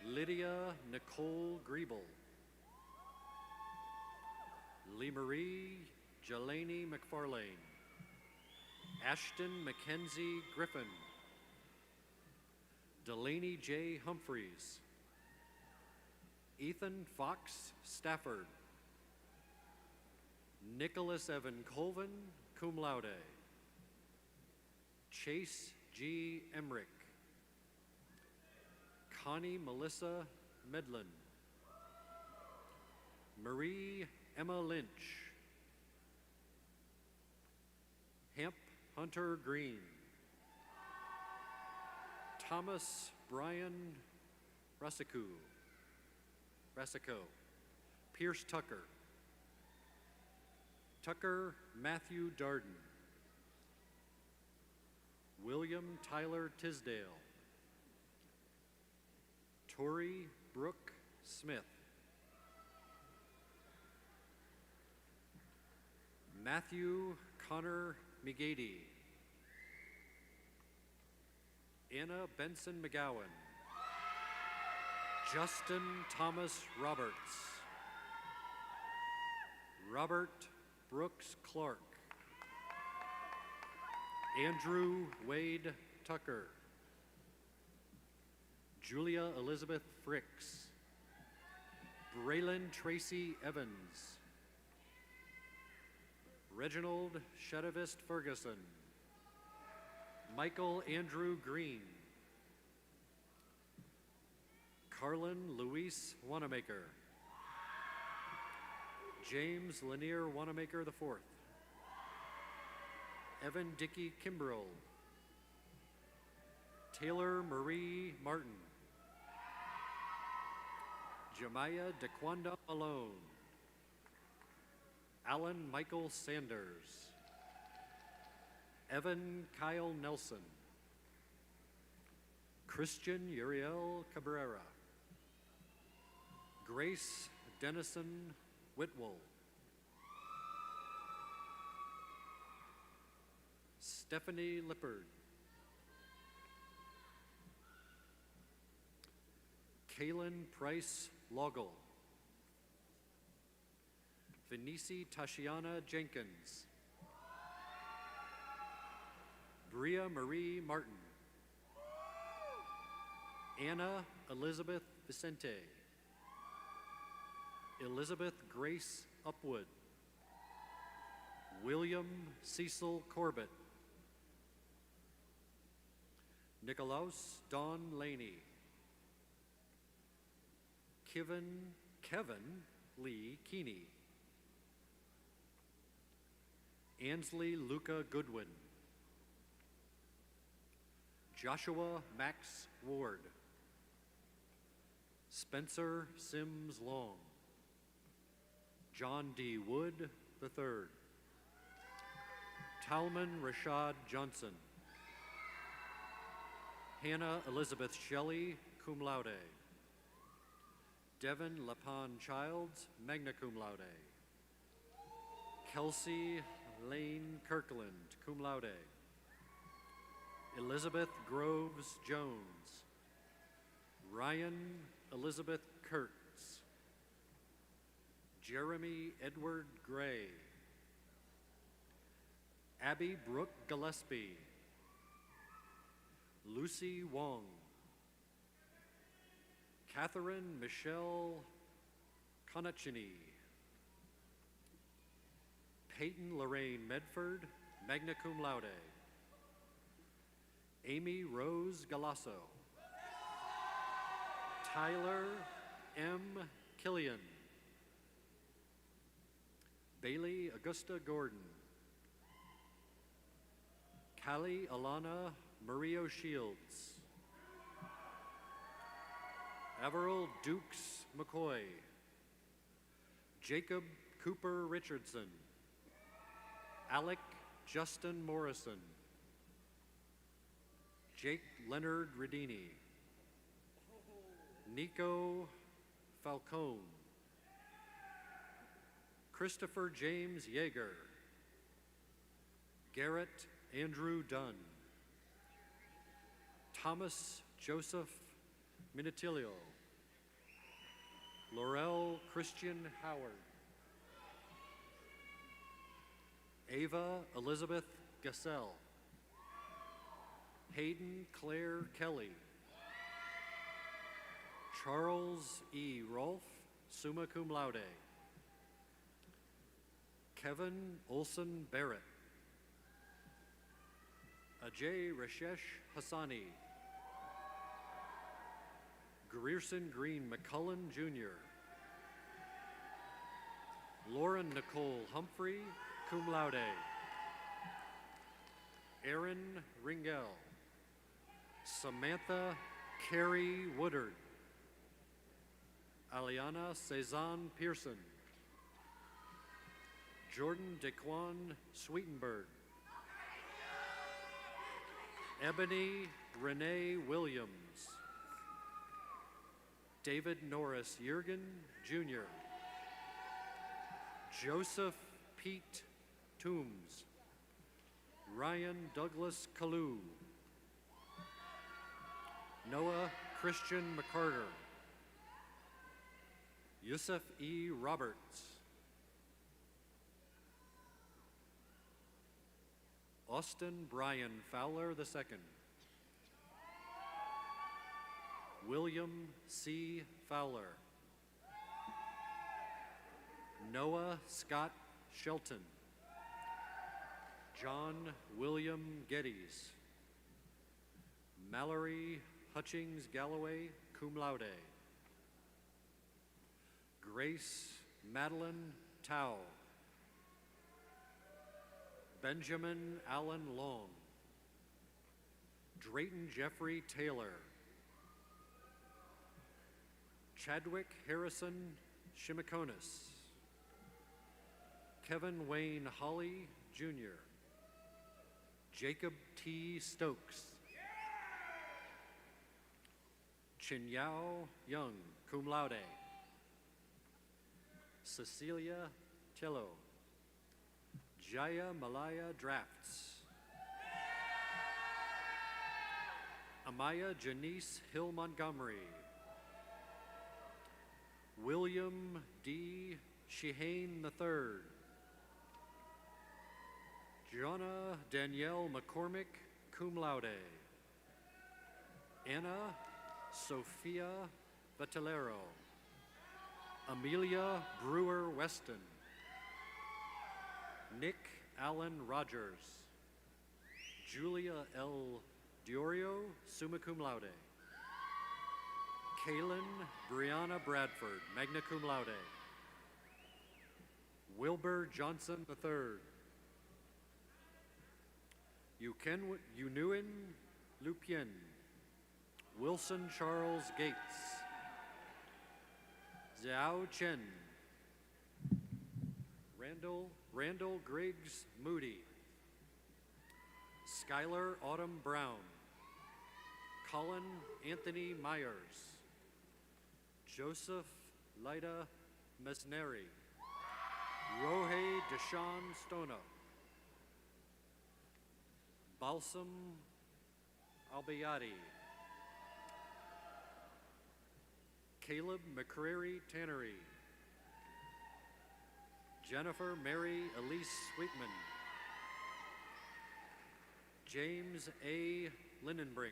Lydia Nicole Griebel. Lee Marie Jelani McFarlane. Ashton Mackenzie Griffin. Delaney J. Humphreys. Ethan Fox Stafford. Nicholas Evan Colvin, cum laude. Chase G. Emmerich. Connie Melissa Medlin. Marie Emma Lynch. Hamp Hunter Green. Thomas Brian Rasico. Pierce Tucker. Tucker Matthew Darden. William Tyler Tisdale. Tori Brooke Smith. Matthew Connor Migady. Anna Benson McGowan. Justin Thomas Roberts. Robert Brooks Clark. Andrew Wade Tucker. Julia Elizabeth Fricks. Braylon Tracy Evans, Reginald Shedevist Ferguson, Michael Andrew Green, Carlin Luis Wanamaker, James Lanier Wanamaker IV, Evan Dickey Kimbrell, Taylor Marie Martin, Jemiah DeQuanda Malone, Alan Michael Sanders, Evan Kyle Nelson, Christian Uriel Cabrera, Grace Dennison Whitwell, Stephanie Lippard, Kaylin Price Loggle, Venice Tashiana Jenkins, Bria Marie Martin, Anna Elizabeth Vicente, Elizabeth Grace Upwood, William Cecil Corbett, Nicolaus Don Laney, Kevin Lee Keeney, Ansley Luca Goodwin, Joshua Max Ward, Spencer Sims Long, John D. Wood III, Talman Rashad Johnson, Hannah Elizabeth Shelley, cum laude, Devin Lapon Childs, magna cum laude, Kelsey Lane Kirkland, cum laude, Elizabeth Groves Jones, Ryan Elizabeth Kurtz, Jeremy Edward Gray, Abby Brooke Gillespie, Lucy Wong, Catherine Michelle Conachini, Peyton Lorraine Medford, magna cum laude, Amy Rose Galasso, Tyler M. Killian, Bailey Augusta Gordon, Callie Alana Mario Shields, Averill Dukes McCoy, Jacob Cooper Richardson, Alec Justin Morrison, Jake Leonard Redini, Nico Falcone, Christopher James Yeager, Garrett Andrew Dunn, Thomas Joseph Minitilio, Laurel Christian Howard, Ava Elizabeth Gassell, Hayden Claire Kelly, Charles E. Rolfe, summa cum laude, Kevin Olson Barrett, Ajay Rashesh Hassani, Grierson Green McCullen Jr., Lauren Nicole Humphrey, cum laude, Aaron Ringel, Samantha Carey Woodard, Aliana Cezanne Pearson, Jordan Dequan Sweetenberg, Ebony Renee Williams, David Norris Yergin, Jr., Joseph Pete Toombs, Ryan Douglas Kalu, Noah Christian McCarter, Yusuf E. Roberts, Austin Brian Fowler II, William C. Fowler, Noah Scott Shelton. John William Geddes. Mallory Hutchings Galloway, cum laude. Grace Madeline Tao. Benjamin Allen Long. Drayton Jeffrey Taylor. Chadwick Harrison Shimikonis. Kevin Wayne Holly, Jr. Jacob T. Stokes. Chinyao Young, cum laude. Cecilia Cello. Jaya Malaya Drafts. Amaya Janice Hill Montgomery. William D. Shehane III. Jonna Danielle McCormick, cum laude. Anna Sophia Vattelero. Amelia Brewer Weston. Nick Allen Rogers. Julia L. Diorio, summa cum laude. Kaylin Brianna Bradford, magna cum laude. Wilbur Johnson III. Yunuin Lupien. Wilson Charles Gates. Xiao Chen. Randall Griggs Moody. Skylar Autumn Brown. Colin Anthony Myers. Joseph Lida Mesneri. Rohe Deshawn Stono. Balsam Albayati. Caleb McCrary Tannery. Jennifer Mary Elise Sweetman. James A. Lindenbrink.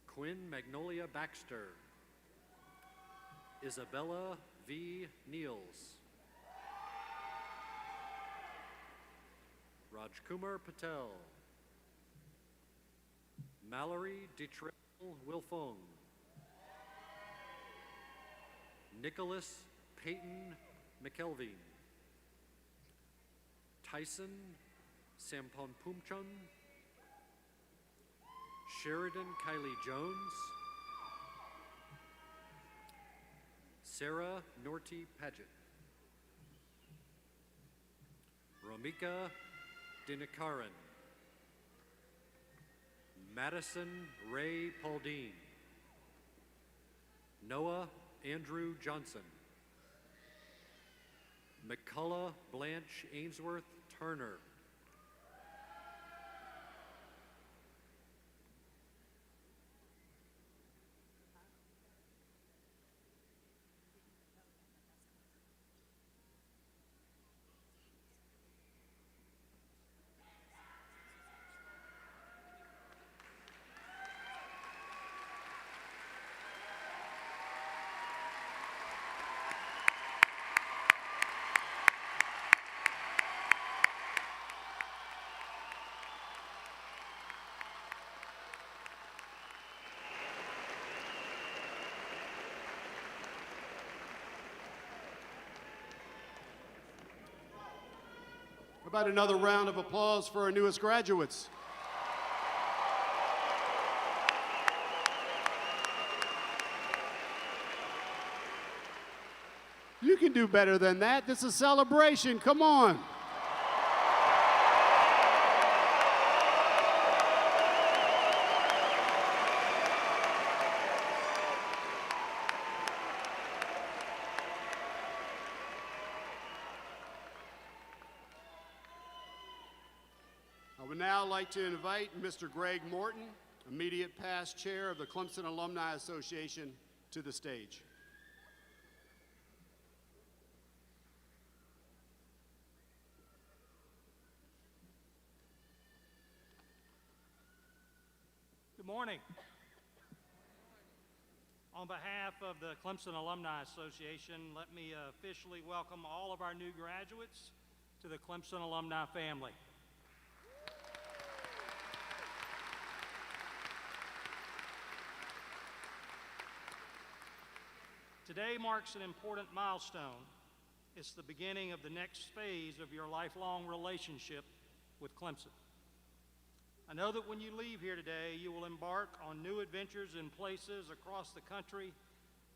Quinn Magnolia Baxter. Isabella V. Niels. Rajkumar Patel. Mallory Detrail Wilfong. Nicholas Peyton McKelvey. Tyson Samponpumchun. Sheridan Kylie Jones. Sarah Norty Paget. Romika Dinakaran. Madison Ray Pauldine. Noah Andrew Johnson. McCullough Blanche Ainsworth Turner. How about another round of applause for our newest graduates? You can do better than that. This is a celebration. Come on. I would now like to invite Mr. Greg Morton, immediate past chair of the Clemson Alumni Association, to the stage. Good morning. On behalf of the Clemson Alumni Association, let me officially welcome all of our new graduates to the Clemson Alumni family. Today marks an important milestone. It's the beginning of the next phase of your lifelong relationship with Clemson. I know that when you leave here today, you will embark on new adventures in places across the country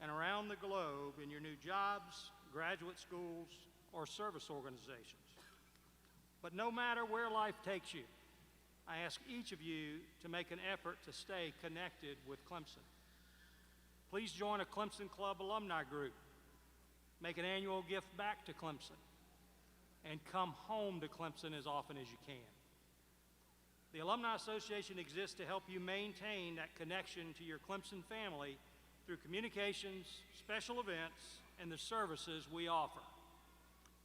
and around the globe in your new jobs, graduate schools, or service organizations. But no matter where life takes you, I ask each of you to make an effort to stay connected with Clemson. Please join a Clemson Club alumni group, make an annual gift back to Clemson, and come home to Clemson as often as you can. The Alumni Association exists to help you maintain that connection to your Clemson family through communications, special events, and the services we offer.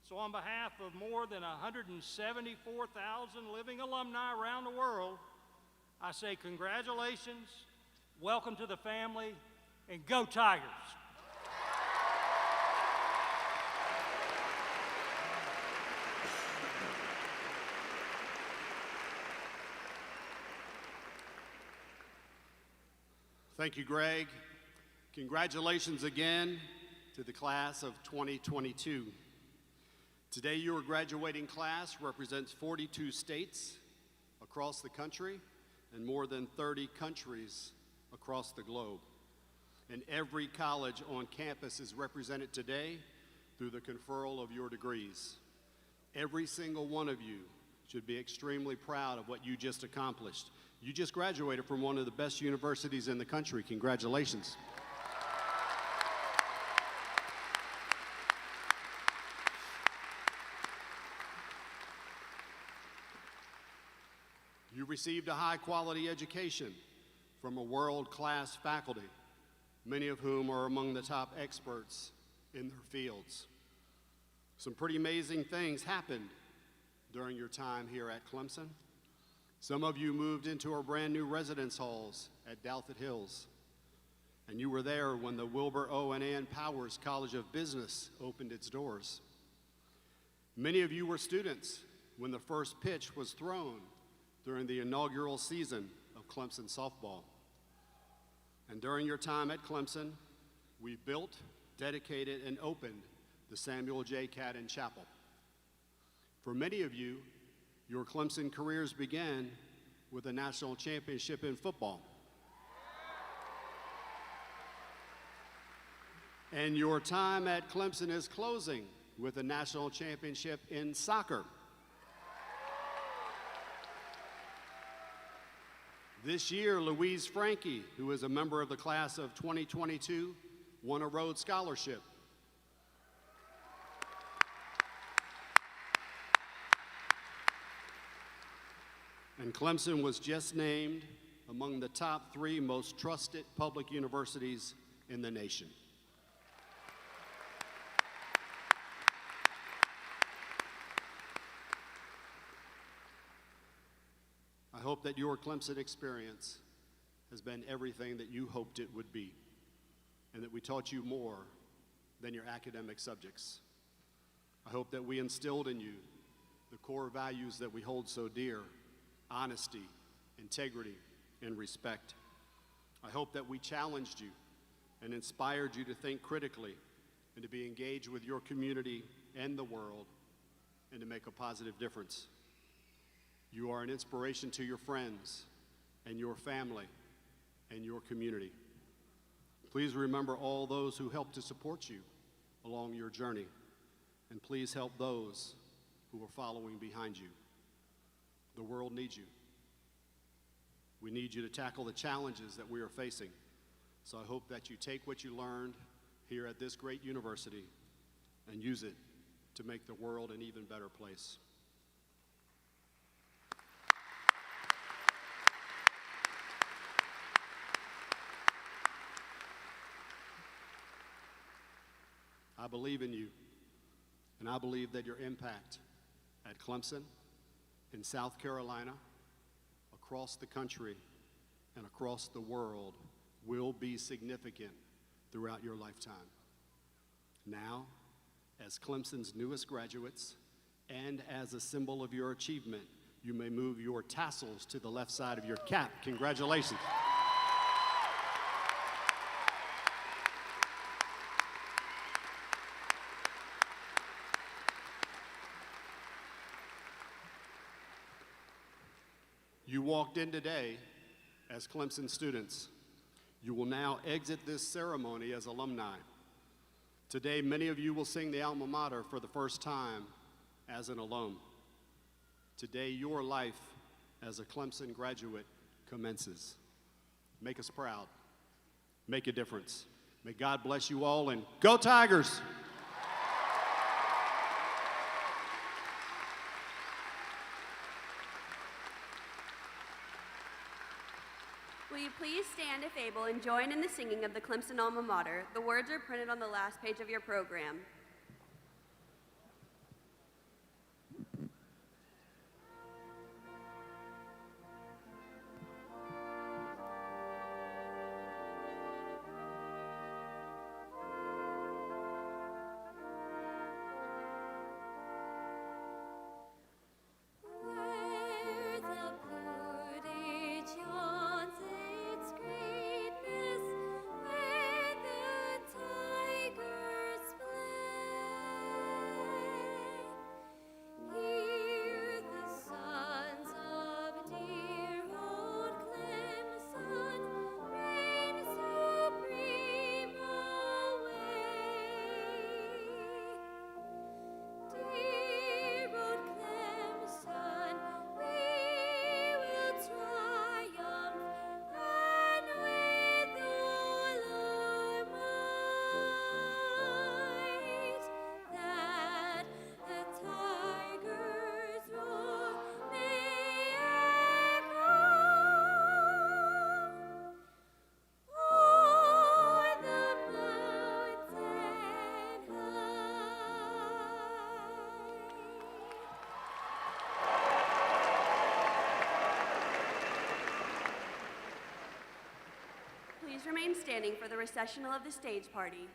So on behalf of more than 174,000 living alumni around the world, I say congratulations, welcome to the family, and go Tigers! Thank you, Greg. Congratulations again to the class of 2022. Today, your graduating class represents 42 states across the country and more than 30 countries across the globe. And every college on campus is represented today through the conferral of your degrees. Every single one of you should be extremely proud of what you just accomplished. You just graduated from one of the best universities in the country. Congratulations. You received a high-quality education from a world-class faculty, many of whom are among the top experts in their fields. Some pretty amazing things happened during your time here at Clemson. Some of you moved into our brand new residence halls at Douthit Hills, and you were there when the Wilbur O. and Ann Powers College of Business opened its doors. Many of you were students when the first pitch was thrown during the inaugural season of Clemson softball. And during your time at Clemson, we built, dedicated, and opened the Samuel J. Cadden Chapel. For many of you, your Clemson careers began with a national championship in football. And your time at Clemson is closing with a national championship in soccer. This year, Louise Frankie, who is a member of the class of 2022, won a Rhodes Scholarship. And Clemson was just named among the top 3 most trusted public universities in the nation. I hope that your Clemson experience has been everything that you hoped it would be, and that we taught you more than your academic subjects. I hope that we instilled in you the core values that we hold so dear: honesty, integrity, and respect. I hope that we challenged you and inspired you to think critically and to be engaged with your community and the world and to make a positive difference. You are an inspiration to your friends and your family and your community. Please remember all those who helped to support you along your journey, and please help those who are following behind you. The world needs you. We need you to tackle the challenges that we are facing. So I hope that you take what you learned here at this great university and use it to make the world an even better place. I believe in you, and I believe that your impact at Clemson, in South Carolina, across the country, and across the world will be significant throughout your lifetime. Now, as Clemson's newest graduates, and as a symbol of your achievement, you may move your tassels to the left side of your cap. Congratulations. You walked in today as Clemson students. You will now exit this ceremony as alumni. Today, many of you will sing the Alma Mater for the first time as an alum. Today, your life as a Clemson graduate commences. Make us proud. Make a difference. May God bless you all, and go Tigers! Will you please stand if able and join in the singing of the Clemson Alma Mater? The words are printed on the last page of your program. Please remain standing for the recessional of the stage party.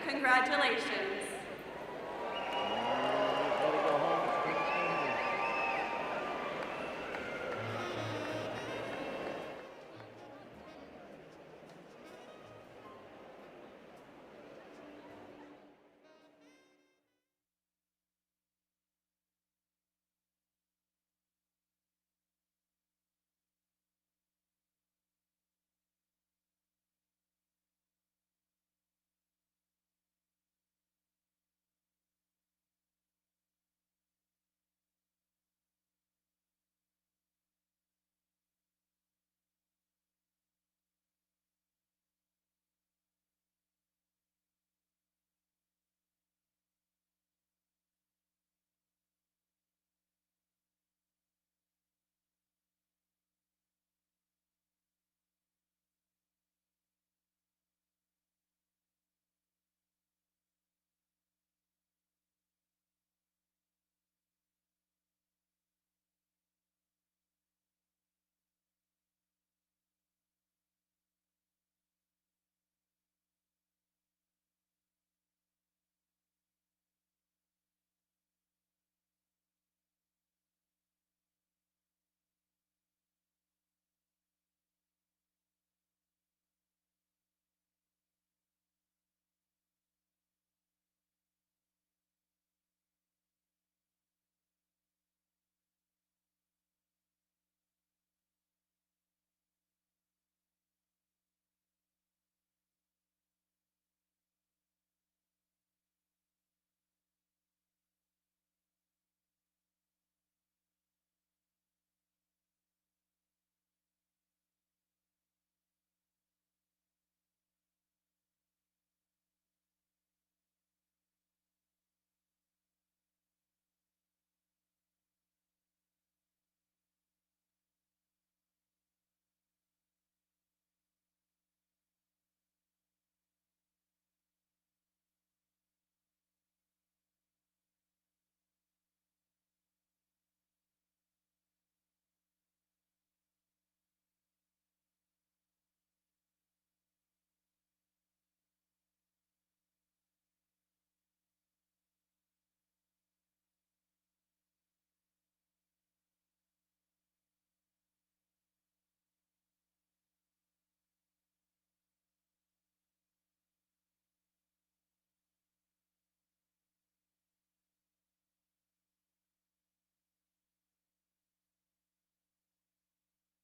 Congratulations.